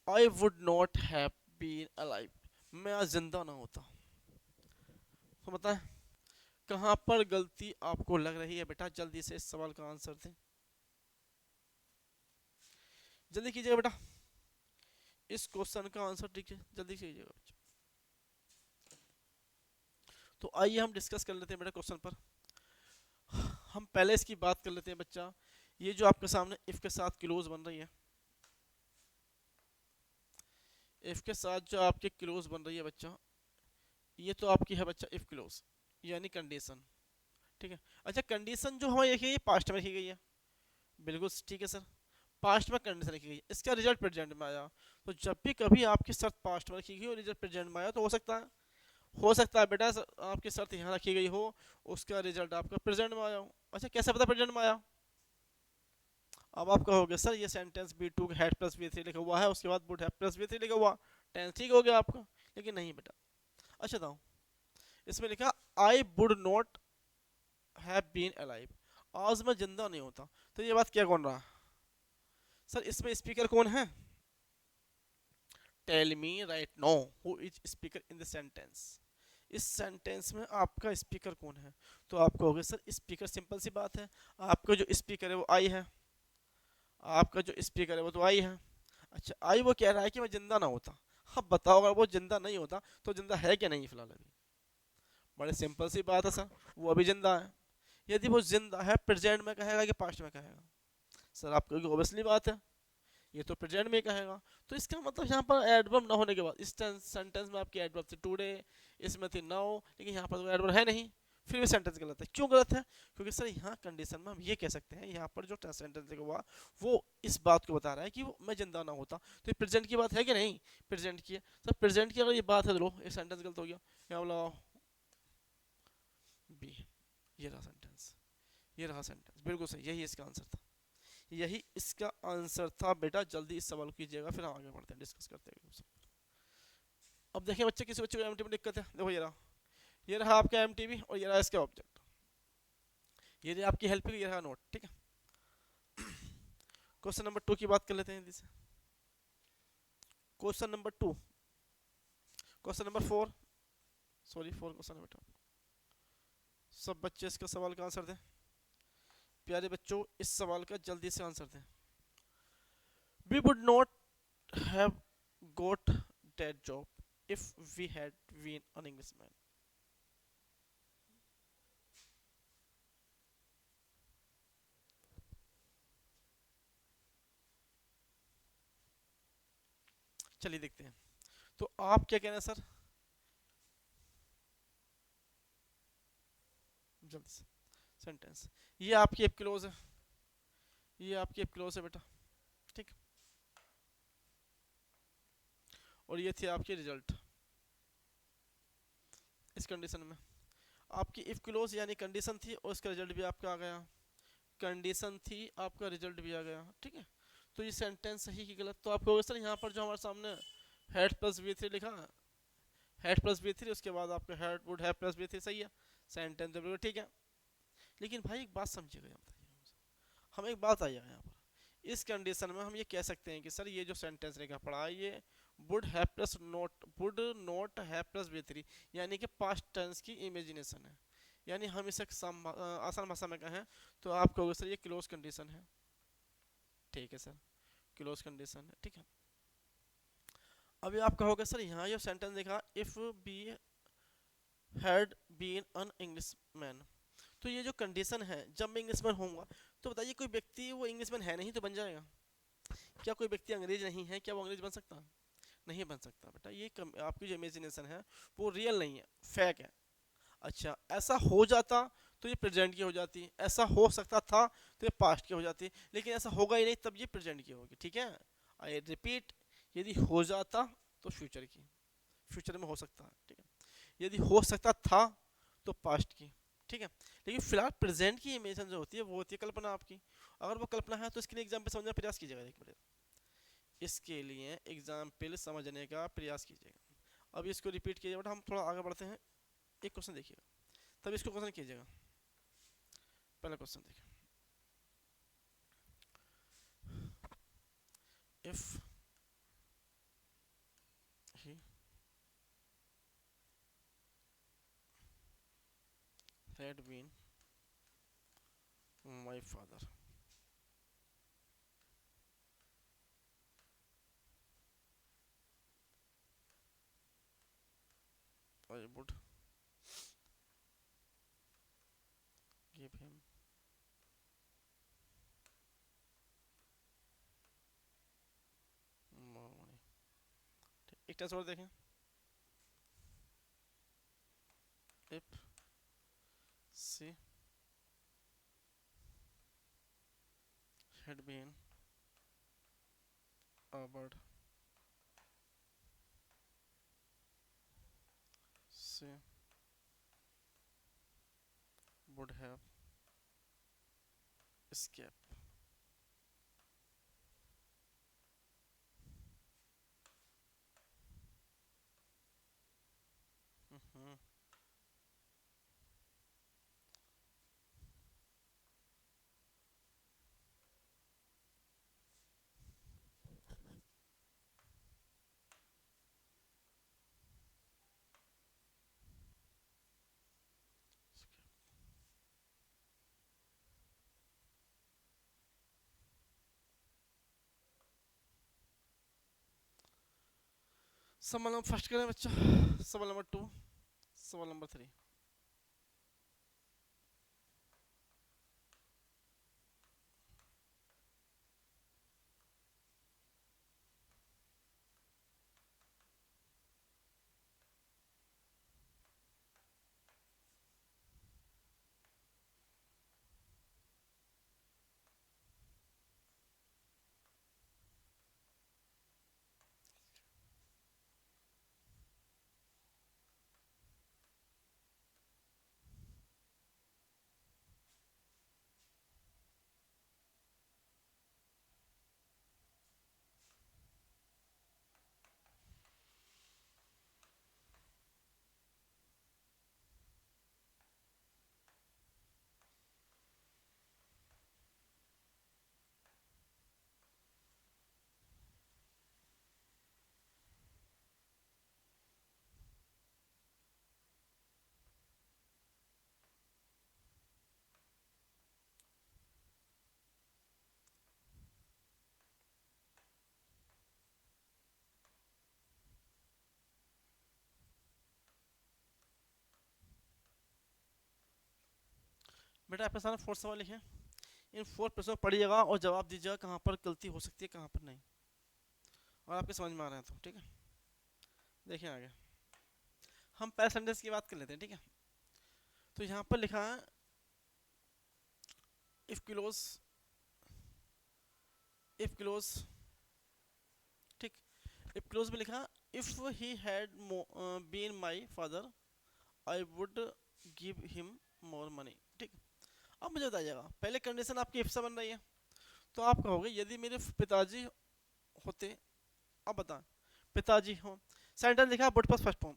I would not have been alive, मैं आज जिंदा ना होता। तो बताएं कहाँ पर गलती आपको लग रही है बेटा, जल्दी से इस सवाल का आंसर दें, जल्दी कीजिएगा बेटा, इस क्वेश्चन का आंसर ठीक है, जल्दी कीजिएगा बच्चा। तो आइए हम डिस्कस कर लेते हैं बेटा क्वेश्चन पर। हम पहले इसकी बात कर लेते हैं बच्चा, ये जो आपके सामने इफ के साथ क्लोज बन रही है, इफ के साथ जो आपके क्लोज बन रही है बच्चा, ये तो आपकी है बच्चा इफ क्लोज, यानी कंडीशन, ठीक है। अच्छा, कंडीशन जो हमारी लिखी गई है पास्ट में लिखी गई है, बिल्कुल ठीक है सर, पास्ट में कंडीशन लिखी गई है, इसका रिजल्ट प्रेजेंट में आया। तो जब भी कभी आपकी शर्त पास्ट में लिखी गई और रिजल्ट प्रेजेंट में आया, तो हो सकता है बेटा आपकी शर्त यहाँ रखी गई हो, उसका रिजल्ट आपका प्रेजेंट में आया हो। अच्छा, कैसे पता प्रेजेंट में आया, अब आप कहोगे सर ये sentence B2 had plus V3 लिखा हुआ है, उसके बाद वुड हैव प्लस V3 लिखा हुआ, टेंस ठीक हो गया आपका, लेकिन नहीं बेटा। अच्छा था, इसमें लिखा I would not have been alive, आज मैं जिंदा नहीं होता, तो ये बात क्या कौन रहा सर, इसमें स्पीकर कौन है, tell me right now who is speaker in the sentence, इस सेंटेंस में आपका स्पीकर कौन है। तो आप कहोगे सर स्पीकर, सिंपल सी बात है, आपका जो स्पीकर है वो आई है, आपका जो स्पीकर है वो तो आई है। अच्छा, आई वो कह रहा है कि मैं जिंदा ना होता, अब बताओ अगर वो जिंदा नहीं होता तो जिंदा है क्या नहीं फिलहाल अभी, बड़े सिंपल सी बात है सर, वो अभी जिंदा है। यदि वो जिंदा है प्रेजेंट में कहेगा कि पास्ट में कहेगा, सर आपको ऑब्वियसली बात है ये तो प्रेजेंट में कहेगा। तो इसका मतलब यहाँ पर एडवर्ब ना होने के बाद इस सेंटेंस में आपकी एडवर्ब थी टुडे, इसमें थी नाउ, लेकिन यहाँ पर तो एडवर्ब है नहीं, फिर भी सेंटेंस गलत है। क्यों गलत है? क्योंकि सर यहाँ कंडीशन में हम ये कह सकते हैं, यहाँ पर जो सेंटेंस हुआ वो इस बात को बता रहा है कि वो मैं जिंदा ना होता। तो ये प्रेजेंट की बात है कि नहीं? प्रेजेंट की है। सर प्रेजेंट की अगर ये बात है तो लो ये सेंटेंस गलत हो गया। क्या बोला? बी। ये रहा सेंटेंस, ये रहा सेंटेंस, बिल्कुल सही, यही इसका आंसर था, यही इसका आंसर था बेटा। जल्दी इस सवाल को कीजिएगा, फिर हम आगे बढ़ते हैं, डिस्कस करते हैं। अब देखिए बच्चे, किसी बच्चे को एमटी में दिक्कत है, देखो ये रहा आपका एमटीबी और ये रहा इसका ऑब्जेक्ट, ये रही आपकी हेल्प, ये रहा नोट, ठीक है। क्वेश्चन नंबर 2 की बात कर लेते हैं जल्दी से। Question number 2, question number 4, sorry 4 question है बेटा। सब बच्चे इसका सवाल का आंसर दें, प्यारे बच्चों इस सवाल का जल्दी से आंसर दें। We would not have got that job if we had been an Englishman. चलिए देखते हैं, तो आप क्या कहना है सर, जल्दी से सेंटेंस। ये आपकी एक क्लोज है, ये आपकी एक क्लोज है बेटा, ठीक। और ये थी आपकी रिजल्ट। इस कंडीशन में आपकी इफ क्लोज यानी कंडीशन थी और इसका रिजल्ट भी आपका आ गया, कंडीशन थी आपका रिजल्ट भी आ गया, ठीक है। तो ये सेंटेंस सही की गलत, तो आप कहोगे सर यहाँ पर जो हमारे सामने हैड प्लस वी थ्री लिखा है, हैड प्लस वी थ्री, उसके बाद आपका had would have plus we three, सही है, सेंटेंस बिल्कुल ठीक है। लेकिन भाई एक बात समझिएगा, हम एक बात आइएगा यहाँ पर, इस कंडीशन में हम ये कह सकते हैं कि सर ये जो सेंटेंस लिखा पड़ा है ये would have plus not, would not have plus we three, यानी कि पास्ट टेंस की इमेजिनेशन है। यानी हम इसे आसान भाषा में कहें तो आप कहोगे सर ये क्लोज कंडीशन है, ठीक है सर, क्लोज कंडीशन है, ठीक है। अभी आप कहोगे सर यहाँ जो सेंटेंस लिखा if he had been an Englishman, तो ये जो कंडीशन है जब मैं इंग्लिशमैन होऊंगा, तो बताइए कोई व्यक्ति वो इंग्लिशमैन है नहीं तो बन जाएगा? क्या कोई व्यक्ति अंग्रेज नहीं है, क्या वो अंग्रेज बन सकता है? नहीं बन सकता बेटा। ये आपकी जो इमेजिनेशन है वो रियल नहीं है, फेक है। अच्छा ऐसा हो जाता तो ये प्रेजेंट की हो जाती, ऐसा हो सकता था तो ये पास्ट की हो जाती, लेकिन ऐसा होगा ही नहीं तब ये प्रेजेंट की होगी, ठीक है। आई रिपीट, यदि हो जाता तो फ्यूचर की, फ्यूचर में हो सकता है, ठीक है। यदि हो सकता था तो पास्ट की, ठीक है। लेकिन फिलहाल प्रेजेंट की इमेजिनेशन जो होती है वो होती है कल्पना आपकी। अगर वो कल्पना है तो इसके लिए एग्जाम्पल समझने का प्रयास कीजिएगा, एक मिनट, इसके लिए एग्जाम्पल समझने का प्रयास कीजिएगा। अब इसको रिपीट कीजिएगा बेटा, हम थोड़ा आगे बढ़ते हैं। एक क्वेश्चन देखिएगा, तब इसको क्वेश्चन कीजिएगा। पहला क्वेश्चन देखिए, if he had been my father, I would give him more money। एक टेस्ट और देखें, if she had been a bird, she would have escaped। हम्म, सवाल नंबर फर्स्ट करें बच्चा, सवाल नंबर 2, सवाल नंबर 3। बेटा आपके सामने 4 सवाल लिखे, इन 4 प्रश्नों को पढ़िएगा और जवाब दीजिएगा कहाँ पर गलती हो सकती है कहाँ पर नहीं, और आपके समझ में आ रहा है तो ठीक है। देखिए आगे हम पहले सेंटेंस की बात कर लेते हैं, ठीक है। तो यहाँ पर लिखा है इफ क्लोज, ठीक। इफ क्लोज में लिखा if he had been my father I would give him more money, ठीक। अब मुझे बताइएगा पहले कंडीशन आपकी इफ से बन रही है, तो आप कहोगे यदि मेरे पिताजी होते, अब बताएं पिताजी हो, सेंटेंस लिखा है बुट प्लस फर्स्ट फॉर्म,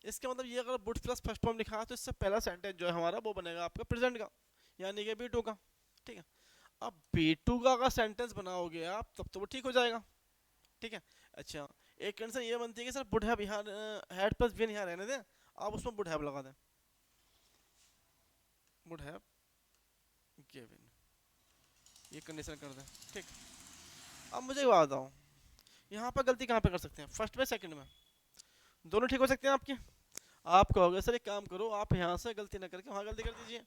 इसका मतलब ये अगर बुट प्लस फर्स्ट फॉर्म लिखा है तो इससे पहला सेंटेंस जो है हमारा वो बनेगा आपका प्रेजेंट का, यानी कि बी टू का, ठीक है। अब बी टू का अगर सेंटेंस बनाओगे आप तब तो वो ठीक हो जाएगा, ठीक है। अच्छा एक कंडीशन ये बनती है कि सर वुड हैव यहाँ हैड प्लस बीन यहाँ रहने दें, आप उसमें वुड हैव लगा दें, वुड हैव गिवन, ये कंडीशन कर दें, ठीक। अब मुझे एक बात बताओ यहाँ पर गलती कहाँ पे कर सकते हैं, फर्स्ट में सेकंड में, दोनों ठीक हो सकते हैं आपके। आप कहोगे सर एक काम करो आप यहाँ से गलती ना करके वहाँ गलती कर दीजिए,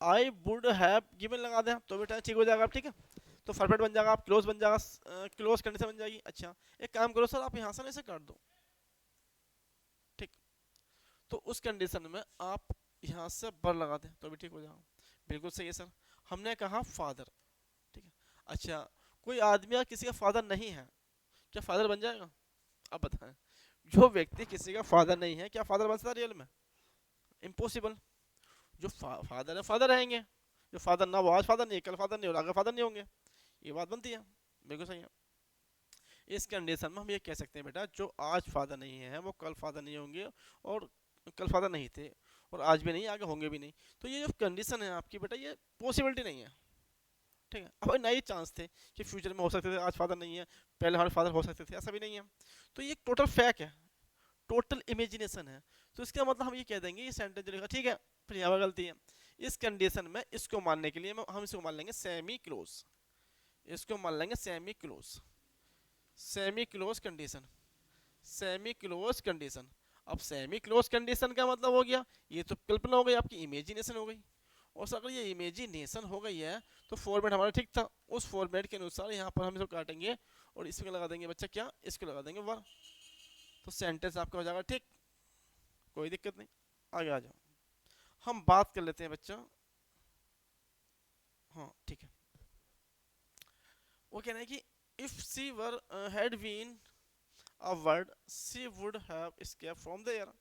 आई वुड हैव गिवन लगा दें तो बेटा ठीक हो जाएगा आप, ठीक है। तो परफेक्ट बन जाएगा, आप क्लोज बन जाएगा, क्लोज कंडीशन बन जाएगी। अच्छा एक काम करो सर आप यहाँ से ऐसे काट दो, ठीक। तो उस कंडीशन में आप यहाँ से बर लगा दें तो भी ठीक हो जाएगा, बिल्कुल सही है सर। हमने कहा फादर, ठीक है। अच्छा कोई आदमी किसी का फादर नहीं है, क्या फादर बन जाएगा? अब बताएं जो व्यक्ति किसी का फादर नहीं है क्या फादर बन सकता है रियल में? इम्पॉसिबल। जो फादर है फादर रहेंगे, जो फादर ना वो आज फादर नहीं, कल फादर नहीं और आगे फादर नहीं होंगे, ये बात बनती है, बिल्कुल सही है। इस कंडीशन में हम ये कह सकते हैं बेटा जो आज फादर नहीं है वो कल फादर नहीं होंगे, और कल फादर नहीं थे और आज भी नहीं आगे होंगे भी नहीं। तो ये जो कंडीशन है आपकी बेटा ये पॉसिबिलिटी नहीं है, ठीक है। अब नए चांस थे कि फ्यूचर में हो सकते थे, आज फादर नहीं है पहले हमारे फादर हो सकते थे, ऐसा भी नहीं है। तो ये टोटल फैक्ट है, टोटल इमेजिनेशन है। तो इसका मतलब हम ये कह देंगे ये सेंटेंस जो लिखा ठीक है फिर यहाँ गलती है। इस कंडीशन में इसको मानने के लिए हम इसको मान लेंगे सेमी क्लोज, इसको मान लेंगे semi close, semi close condition, semi close condition. अब सेमी क्लोज कंडीशन का मतलब हो गया ये तो कल्पना हो गई आपकी, इमेजिनेशन हो गई। और अगर ये इमेजिनेशन हो गई है तो फॉर्मेट हमारा ठीक था, उस फॉर्मेट के अनुसार यहाँ पर हम इसको काटेंगे और इसमें लगा देंगे बच्चा क्या, इसको लगा देंगे वर, तो सेंटेंस आपका हो जाएगा ठीक, कोई दिक्कत नहीं। आगे आ जाओ हम बात कर लेते हैं बच्चा, हाँ ठीक है। वो कहना है कि if she were had been a bird she would have escaped from there.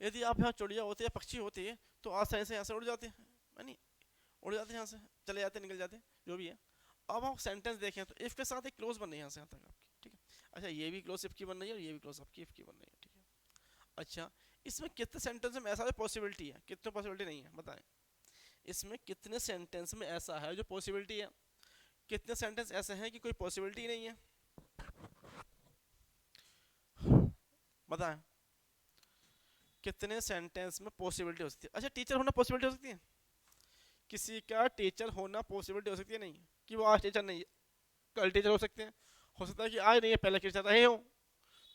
यदि आप यहाँ चिड़िया होते या पक्षी होते तो आसानी से यहाँ से उड़ जाते हैं, नहीं उड़ जाते यहाँ से, चले जाते निकल जाते जो भी है। अब आप सेंटेंस देखें तो इफ के साथ एक क्लोज बन रही है यहाँ से यहाँ तक आपकी, ठीक है। अच्छा ये भी क्लोज इफ की बन रही है और ये भी क्लोज आपकी इफ की बन रही है, ठीक है। अच्छा इसमें कितने सेंटेंस में ऐसा पॉसिबिलिटी है, कितने पॉसिबिलिटी नहीं है बताएं। इसमें कितने सेंटेंस में ऐसा है जो पॉसिबिलिटी है, कितने सेंटेंस ऐसे हैं कि कोई पॉसिबिलिटी नहीं है, बताएं कितने सेंटेंस में पॉसिबिलिटी हो सकती है। अच्छा टीचर होना पॉसिबिलिटी हो सकती है, किसी का टीचर होना पॉसिबिलिटी हो सकती है नहीं कि वो आज टीचर नहीं है कल टीचर हो सकते हैं, हो सकता है कि आज नहीं है पहले टीचर रहे हो,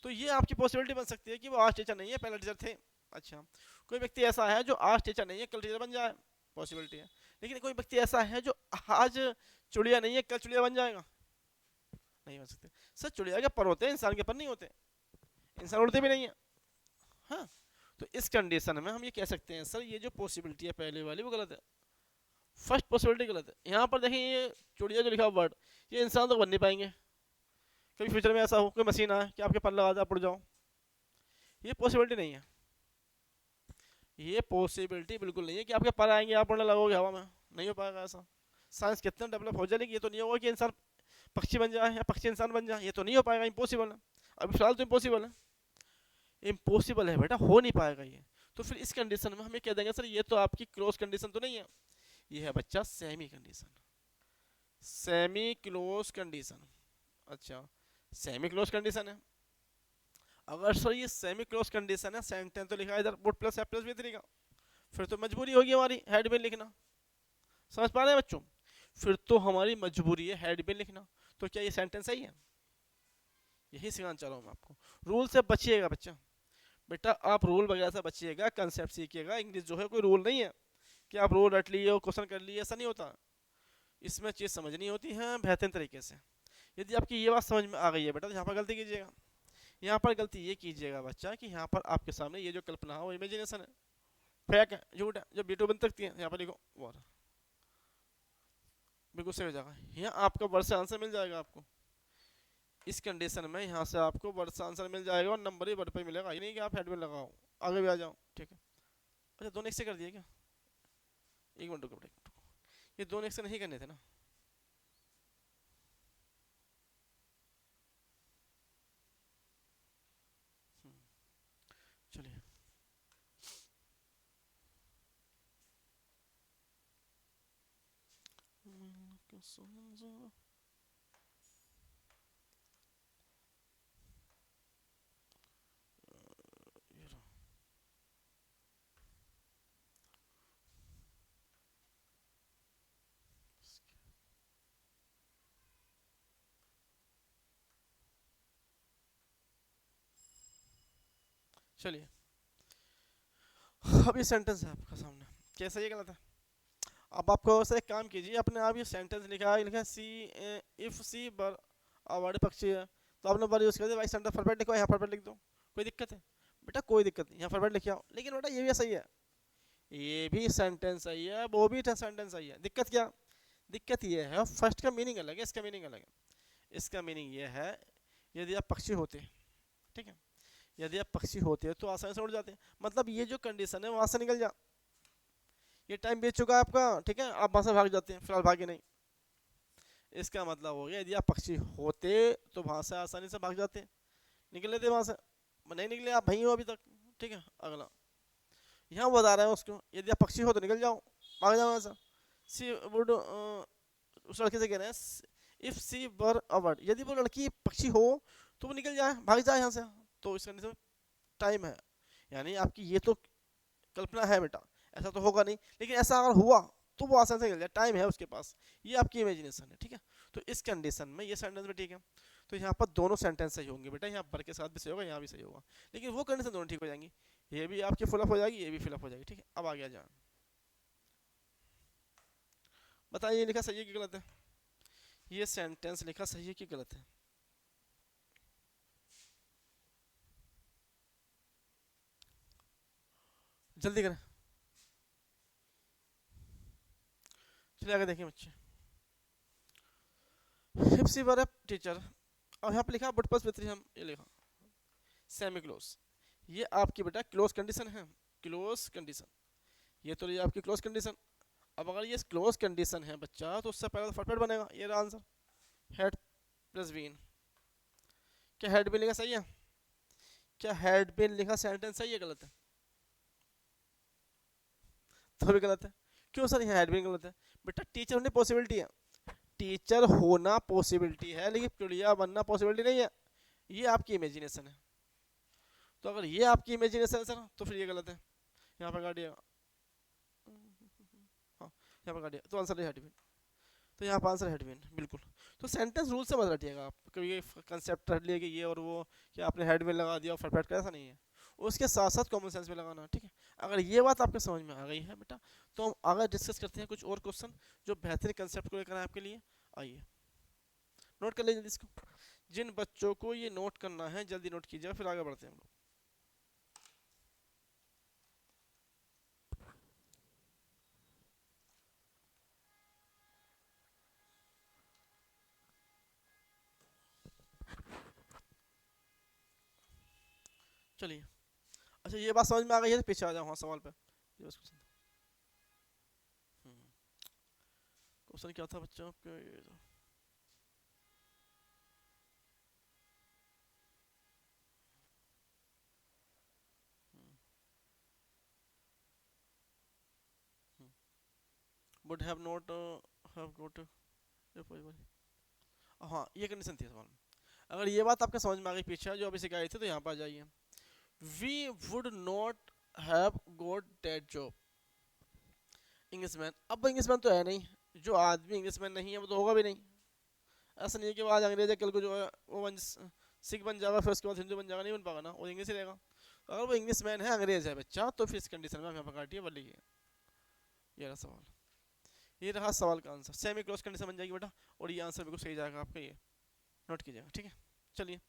तो ये आपकी पॉसिबिलिटी बन सकती है कि वो आज टीचर नहीं है पहले टीचर थे। अच्छा कोई व्यक्ति ऐसा है जो आज टीचर नहीं है कल टीचर बन जाए, पॉसिबिलिटी है। लेकिन कोई व्यक्ति ऐसा है जो आज चुड़िया नहीं है कल चुड़िया बन जाएगा, नहीं बन सकते। सर चुड़िया के पर होते हैं इंसान के पर नहीं होते, इंसान उड़ते भी नहीं है, हाँ। तो इस कंडीशन में हम ये कह सकते हैं सर ये जो पॉसिबिलिटी है पहले वाली वो गलत है, फर्स्ट पॉसिबिलिटी गलत है। यहाँ पर देखें ये चुड़िया जो लिखा वर्ड ये इंसान तो बन नहीं पाएंगे, कभी फ्यूचर में ऐसा हो कोई मशीन आए कि आपके पर लगा दे आप उड़ जाओ, ये पॉसिबिलिटी नहीं है, ये पॉसिबिलिटी बिल्कुल नहीं है कि आपके पर आएंगे आप उड़ने लगोगे हवा में, नहीं हो पाएगा ऐसा। साइंस कितना डेवलप हो जाएगी ये तो नहीं होगा कि इंसान पक्षी बन जाए या पक्षी इंसान बन जाए, ये तो नहीं हो पाएगा, इम्पॉसिबल है। अभी फिलहाल तो इम्पॉसिबल है, इम्पॉसिबल है बेटा, हो नहीं पाएगा ये। तो फिर इस कंडीशन में हम ये कह देंगे सर ये तो आपकी क्लोज कंडीशन तो नहीं है, ये है बच्चा semi condition, semi close condition. अच्छा सेमी क्लोज कंडीशन है, अगर सर ये सेमी क्लोज कंडीशन है सेंटेंस तो लिखा है इधर वुड प्लस है प्लस भी तरीका, फिर तो मजबूरी होगी हमारी हेड में लिखना, समझ पा रहे हैं बच्चों? फिर तो हमारी मजबूरी है हेड में लिखना, तो क्या ये सेंटेंस सही है? यही सिखाना चाह रहा हूँ मैं आपको, रूल से बचिएगा बच्चा, बेटा आप रूल वगैरह से बचिएगा, कंसेप्ट सीखिएगा। इंग्लिश जो है कोई रूल नहीं है कि आप रोल रट लिए हो, क्वेश्चन कर लिए, ऐसा नहीं होता। इसमें चीज़ समझनी होती है बेहतरीन तरीके से। यदि आपकी ये बात समझ में आ गई है बेटा, तो यहाँ पर गलती कीजिएगा। यहाँ पर गलती ये कीजिएगा बच्चा कि यहाँ पर आपके सामने ये जो कल्पना है वो इमेजिनेशन है, फेक है, झूठ है, जो B2 बन सकती है, यहाँ पर लिखो वो बिल्कुल सही हो जाएगा। यहाँ आपका वर्ड से आंसर मिल जाएगा आपको। इस कंडीशन में यहाँ से आपको वर्ड से आंसर मिल जाएगा और नंबर ही वर्ड पे मिलेगा, ये नहीं कि आप हेड में लगाओ, आगे भी आ जाओ। ठीक है, अच्छा दोनों एक से कर दिए क्या? एक मिनट रुको, ये दोनों एक से नहीं करने थे ना? चलिए चलिए, अब ये सेंटेंस है आपका सामने, कैसा ये गलत है? अब आपको से एक काम कीजिए, अपने आप ये सेंटेंस लिखा है, लिखा है सी इफ सी बर अवर्ड पक्षी है, तो आपने बर यूज़ कर दिया, भाई सेंटर परफेक्ट लिखो, यहाँ परफेक्ट लिख दो, कोई दिक्कत है? बेटा कोई दिक्कत नहीं, यहाँ परफेक्ट लिखे आओ। लेकिन बेटा ये भी सही है, ये भी सेंटेंस सही है, वो भी सेंटेंस सही है। दिक्कत क्या? दिक्कत ये है फर्स्ट का मीनिंग अलग है, इसका मीनिंग अलग है। इसका मीनिंग ये है, यदि आप पक्षी होते, ठीक है, यदि आप पक्षी होते तो आसानी से उड़ जाते, मतलब ये जो कंडीशन है वहाँ से निकल जा, ये टाइम बीत चुका है आपका, ठीक है, आप वहाँ से भाग जाते हैं, फिलहाल भागे नहीं। इसका मतलब हो गया यदि आप पक्षी होते तो वहाँ से आसानी से भाग जाते, निकल लेते वहाँ से, नहीं निकले आप वहीं हो अभी तक। ठीक है, अगला यहाँ वो बता रहे हैं उसको, यदि आप पक्षी हो तो निकल जाओ, भाग जाओ वहाँ से। सी वुड, उस लड़के से कह रहे हैं if she were a bird, यदि वो लड़की पक्षी हो तो वो निकल जाए, भाग जाए यहाँ से। तो इस कंडीशन में टाइम है, यानी आपकी ये तो कल्पना है बेटा, ऐसा तो होगा नहीं, लेकिन ऐसा अगर हुआ तो वो आसानी से निकल जाए, टाइम है उसके पास, ये आपकी इमेजिनेशन है। ठीक है, तो इस कंडीशन में ये सेंटेंस में ठीक है, तो यहाँ पर दोनों सेंटेंस सही होंगे बेटा, यहाँ पर के साथ भी सही होगा, यहाँ भी सही होगा, लेकिन वो कंडीशन दोनों ठीक हो जाएंगी, ये भी आपकी फुलअप हो जाएगी, ये भी फिलअप हो जाएगी। ठीक है, अब आ गया जान, बताइए ये लिखा सही है कि गलत है? ये सेंटेंस लिखा सही है कि गलत है? जल्दी करें, चलिए आगे देखिए बच्चे। हिप्सी वर टीचर, और यहाँ पे लिखा बट प्लस विथ्री, हम ये लिखा सेमी क्लोज, ये आपकी बेटा क्लोज कंडीशन है, क्लोज कंडीशन, ये तो ये आपकी क्लोज कंडीशन। अब अगर ये क्लोज कंडीशन है बच्चा, तो उससे पहले तो परफेक्ट बनेगा, ये रहा आंसर, हेड प्लस बीन। क्या हेड बीन लिखा सही है? क्या हेड बीन लिखा सेंटेंस सही है गलत है? तो भी गलत है। क्यों सर यहाँ हेड बीन गलत है? बेटा टीचर होने पॉसिबिलिटी है, टीचर होना पॉसिबिलिटी है, लेकिन चिड़िया बनना पॉसिबिलिटी नहीं है, ये आपकी इमेजिनेशन है। तो अगर ये आपकी इमेजिनेशन है सर, तो फिर ये गलत है, यहाँ पर काट दिया, हाँ यहाँ पर काट दिया, तो आंसर है हेडविन, तो यहाँ पर आंसर हेडविन बिल्कुल। तो सेंटेंस रूल से मत रटिएगा आप, कभी ये कंसेप्ट रट लिया कि ये और वो, कि आपने हेडविन लगा दिया और परफेक्ट का, ऐसा नहीं है, उसके साथ साथ कॉमन सेंस भी लगाना। ठीक है, अगर ये बात आपके समझ में आ गई है बेटा, तो हम आगे डिस्कस करते हैं कुछ और क्वेश्चन जो बेहतरीन कंसेप्ट को लेकर आपके लिए। आइए नोट कर लीजिए जल्दी इसको, जिन बच्चों को ये नोट करना है जल्दी नोट कीजिएगा, फिर आगे बढ़ते हैं हम लोग। चलिए, अच्छा ये बात समझ में आ गई है तो पीछे आ जाओ, हाँ सवाल पे। ये बस क्वेश्चन, क्वेश्चन क्या था बच्चों आपके? Would have not have got, हाँ ये कंडीशन थी सवाल में। अगर ये बात आपके समझ में आ गई पीछे जो अभी सिखाई थी, तो यहाँ पर आ जाइए, we would not have got that job Englishman. अब इंग्लिशमैन तो है नहीं, जो आदमी इंग्लिशमैन नहीं है वो तो होगा भी नहीं, ऐसा नहीं है कि वो आज अंग्रेज है कल को जो है वो सिख बन जाएगा, फिर उसके बाद हिंदू बन जाएगा, नहीं बन पाएगा ना, वो इंग्लिश ही रहेगा। अगर वो इंग्लिश मैन है, अंग्रेज है बच्चा, तो फिर इस कंडीशन में हम यहाँ पर काटिए वाली है, ये रहा सवाल, ये रहा सवाल का आंसर, सेमी क्लोज कंडीशन बन जाएगी बेटा, और ये आंसर बिल्कुल सही जाएगा आपका, ये नोट कीजिएगा, ठीक है। चलिए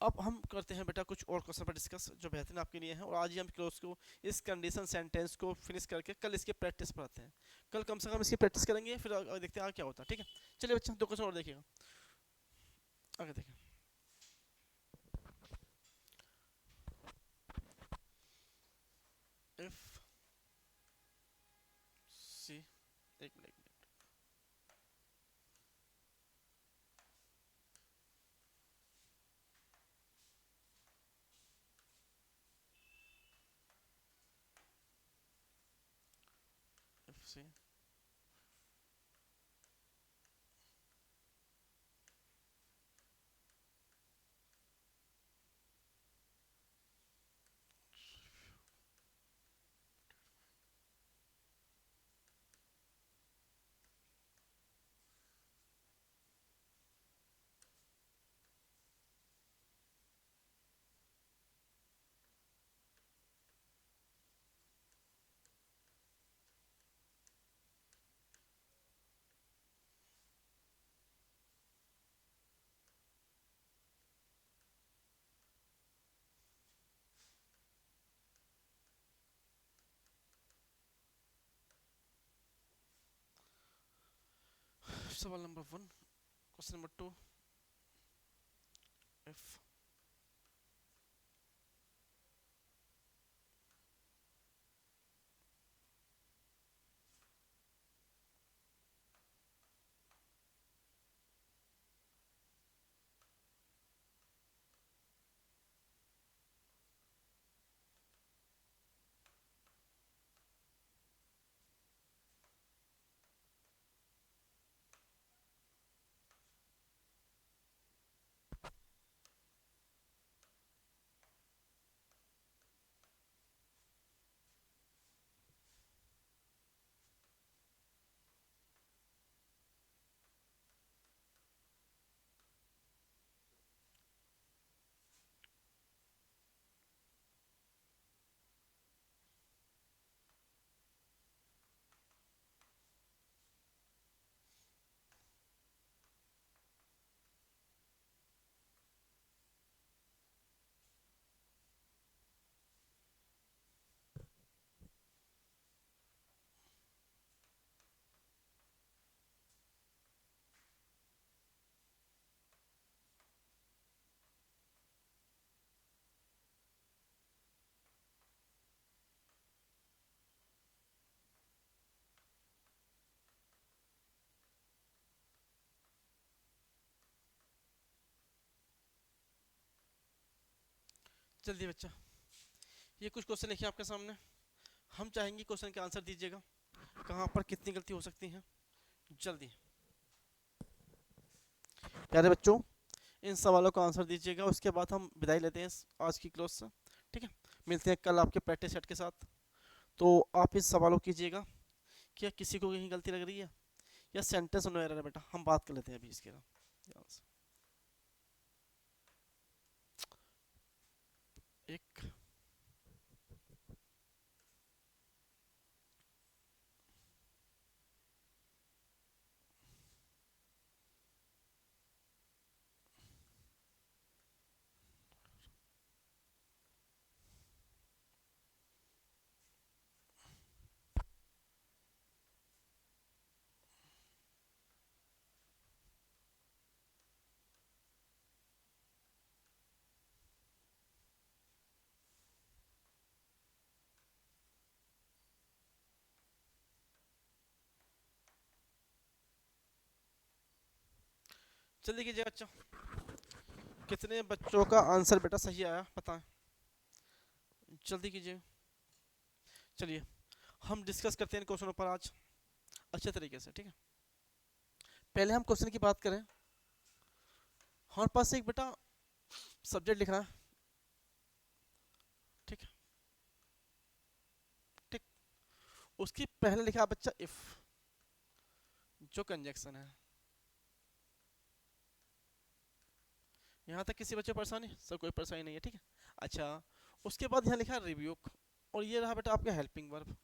अब हम करते हैं बेटा कुछ और क्वेश्चन पर डिस्कस जो बेहतरीन आपके लिए हैं, और आज ही हम क्लोज को, इस कंडीशन सेंटेंस को फिनिश करके कल इसकी प्रैक्टिस पर आते हैं। कल कम से कम इसकी प्रैक्टिस करेंगे, फिर देखते हैं आगे क्या होता है, ठीक है। चलिए बच्चा दो क्वेश्चन और देखिएगा, आगे देखें। एफ सी, एक मिनट, एफ सी सवाल नंबर 1, क्वेश्चन नंबर 2, एफ जल्दी बच्चा, ये कुछ क्वेश्चन लिखिए आपके सामने, हम चाहेंगे क्वेश्चन के आंसर दीजिएगा, कहाँ पर कितनी गलती हो सकती है, जल्दी। प्यारे बच्चों इन सवालों का आंसर दीजिएगा, उसके बाद हम विदाई लेते हैं आज की क्लास से, ठीक है। मिलते हैं कल आपके प्रैक्टिस सेट के साथ। तो आप इस सवालों कीजिएगा, क्या किसी को कहीं गलती लग रही है या सेंटेंस नो एरर है बेटा, हम बात कर लेते हैं अभी इसके ध्यान से। एक जल्दी कीजिए बच्चों, कितने बच्चों का आंसर बेटा सही आया बताएं, जल्दी कीजिए। चलिए हम डिस्कस करते हैं इन क्वेश्चनों पर आज अच्छे तरीके से, ठीक है। पहले हम क्वेश्चन की बात करें, हमारे पास एक बेटा सब्जेक्ट लिखना है, ठीक है, ठीक। उसकी पहले लिखा बच्चा इफ, जो कंजक्शन है। यहाँ तक किसी बच्चे को परेशानी, सर कोई परेशानी नहीं है, ठीक है। अच्छा उसके बाद यहाँ लिखा रिव्यूक, और ये रहा बेटा आपका हेल्पिंग वर्ब,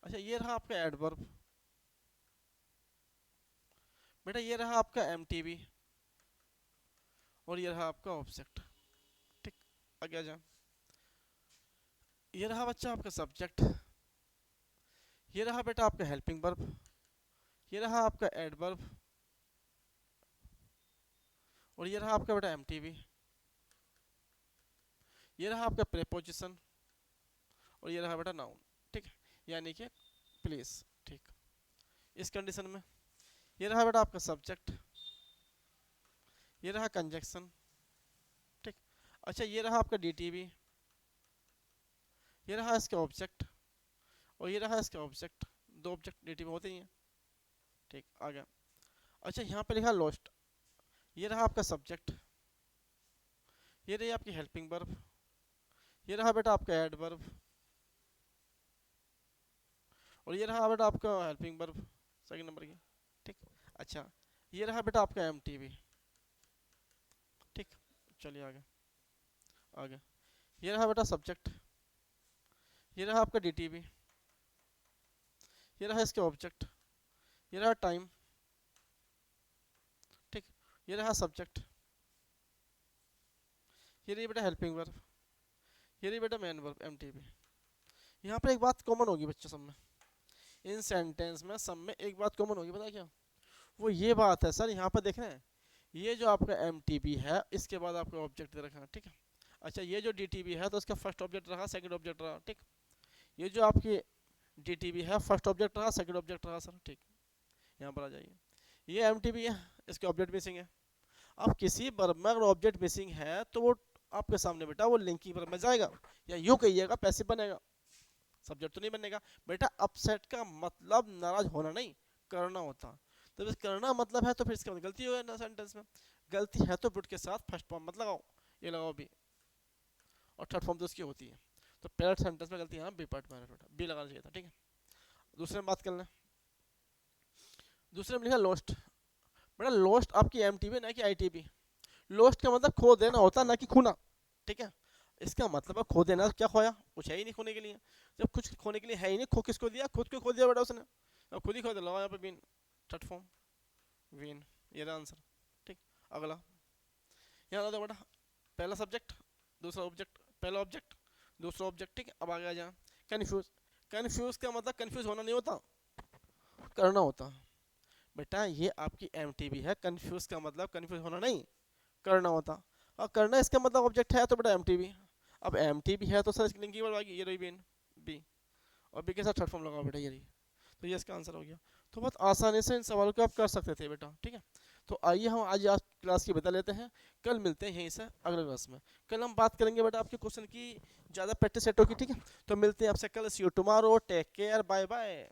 अच्छा ये रहा आपका एडवर्ब, बेटा ये रहा आपका एमटीबी, और ये रहा आपका ऑब्जेक्ट। ठीक, आगे आ जाए। ये रहा बच्चा आपका सब्जेक्ट, ये रहा बेटा आपका हेल्पिंग वर्ब, ये रहा आपका एडवर्ब, और ये रहा आपका बेटा एमटीबी, ये रहा आपका प्रेपोजिशन, और ये रहा बेटा नाउन। ठीक है, यानी कि प्लेस। ठीक, इस कंडीशन में ये रहा बेटा आपका सब्जेक्ट, ये रहा कंजक्शन। ठीक, अच्छा ये रहा आपका डीटीबी, ये रहा इसका ऑब्जेक्ट, और ये रहा इसका ऑब्जेक्ट। दो ऑब्जेक्ट डीटीबी होते ही हैं। ठीक, आ गया। अच्छा यहाँ पे लिखा लॉस्ट, ये रहा आपका सब्जेक्ट, ये रही आपकी हेल्पिंग वर्ब, ये रहा बेटा आपका एडवर्ब, और ये रहा बेटा आपका हेल्पिंग वर्ब सेकंड नंबर की। ठीक, अच्छा ये रहा बेटा आपका एमटीबी। ठीक, चलिए आगे आगे। ये रहा बेटा सब्जेक्ट, ये रहा आपका डीटीबी, ये रहा इसके ऑब्जेक्ट, ये रहा टाइम। ठीक, ये रहा सब्जेक्ट, ये रही बेटा हेल्पिंग वर्ब, ये रही बेटा मेन वर्ब एमटीबी। यहाँ पर एक बात कॉमन होगी बच्चों सब में, इन सेंटेंस में सब में एक बात कॉमन होगी, पता क्या? वो ये बात है सर, यहाँ पर देख रहे हैं ये जो आपका एमटीबी है इसके बाद आपका ऑब्जेक्ट दे रखा है। ठीक है, अच्छा ये जो डीटीबी है तो उसका फर्स्ट ऑब्जेक्ट रहा, सेकंड ऑब्जेक्ट रहा। ठीक, ये जो आपकी डीटीबी है फर्स्ट ऑब्जेक्ट रहा, सेकंड ऑब्जेक्ट रहा सर। ठीक, यहाँ पर आ जाइए, ये एमटीबी है, इसके ऑब्जेक्ट मिसिंग है। अब किसी वर्ब में अगर ऑब्जेक्ट मिसिंग है तो वो आपके सामने बेटा वो लिंकिंग वर्ब में जाएगा, या यूँ कहिएगा पैसिव बनेगा, सब्जेक्ट तो नहीं बनेगा। बेटा अपसेट का मतलब नाराज होना नहीं, करना होता। तो बस करना मतलब है तो फिर इसका मतलब गलती हो ना सेंटेंस में। गलती है तो बुट के साथ फर्स्ट फॉर्म मत लगाओ, ये लगाओ बी, और थर्ड फॉर्म तो उसकी होती है। तो पहले सेंटेंस में गलती है बी पार्ट में बेटा बी लगाना चाहिए था। ठीक है, दूसरे में बात कर लें। दूसरे में लिखा लॉस्ट, बेटा लॉस्ट आपकी एमटीबी ना कि आईटीबी। लॉस्ट का मतलब खो देना होता ना कि खूना। ठीक है, इसका मतलब है खो देना, क्या खोया? कुछ है ही नहीं खोने के लिए। जब कुछ खोने के लिए है ही नहीं, खो किसको दिया? खुद को खो दिया बेटा उसने, अब खुद ही खो दिया। यहाँ पे बीन, थर्ड फॉर्म वीन, ये रहा आंसर। ठीक, अगला यहाँ दो बेटा, पहला सब्जेक्ट दूसरा ऑब्जेक्ट, पहला ऑब्जेक्ट दूसरा ऑब्जेक्ट। ठीक है, अब आगे आ जाए। कन्फ्यूज, कन्फ्यूज का मतलब कन्फ्यूज होना नहीं होता, करना होता। बेटा ये आपकी एमटीबी है, कन्फ्यूज का मतलब कन्फ्यूज होना नहीं, करना होता। और करना इसका मतलब ऑब्जेक्ट है तो बेटा एमटीबी। अब एमटीबी है तो सर इसकी लिंकिंग वर्ब आ गई, ये रही बीन बी, और बी के साथ थर्ड फॉर्म लगाओ बेटा, ये रही। तो ये इसका आंसर हो गया। तो बहुत आसानी से इन सवालों को आप कर सकते थे बेटा। ठीक है, तो आइए हम आज क्लास की बता लेते हैं, कल मिलते हैं यहीं से अगले क्लास में। कल हम बात करेंगे बेटा आपके क्वेश्चन की ज़्यादा प्रैक्टिस सेट होगी। ठीक है, तो मिलते हैं आपसे कल। See you tomorrow, take care, bye bye.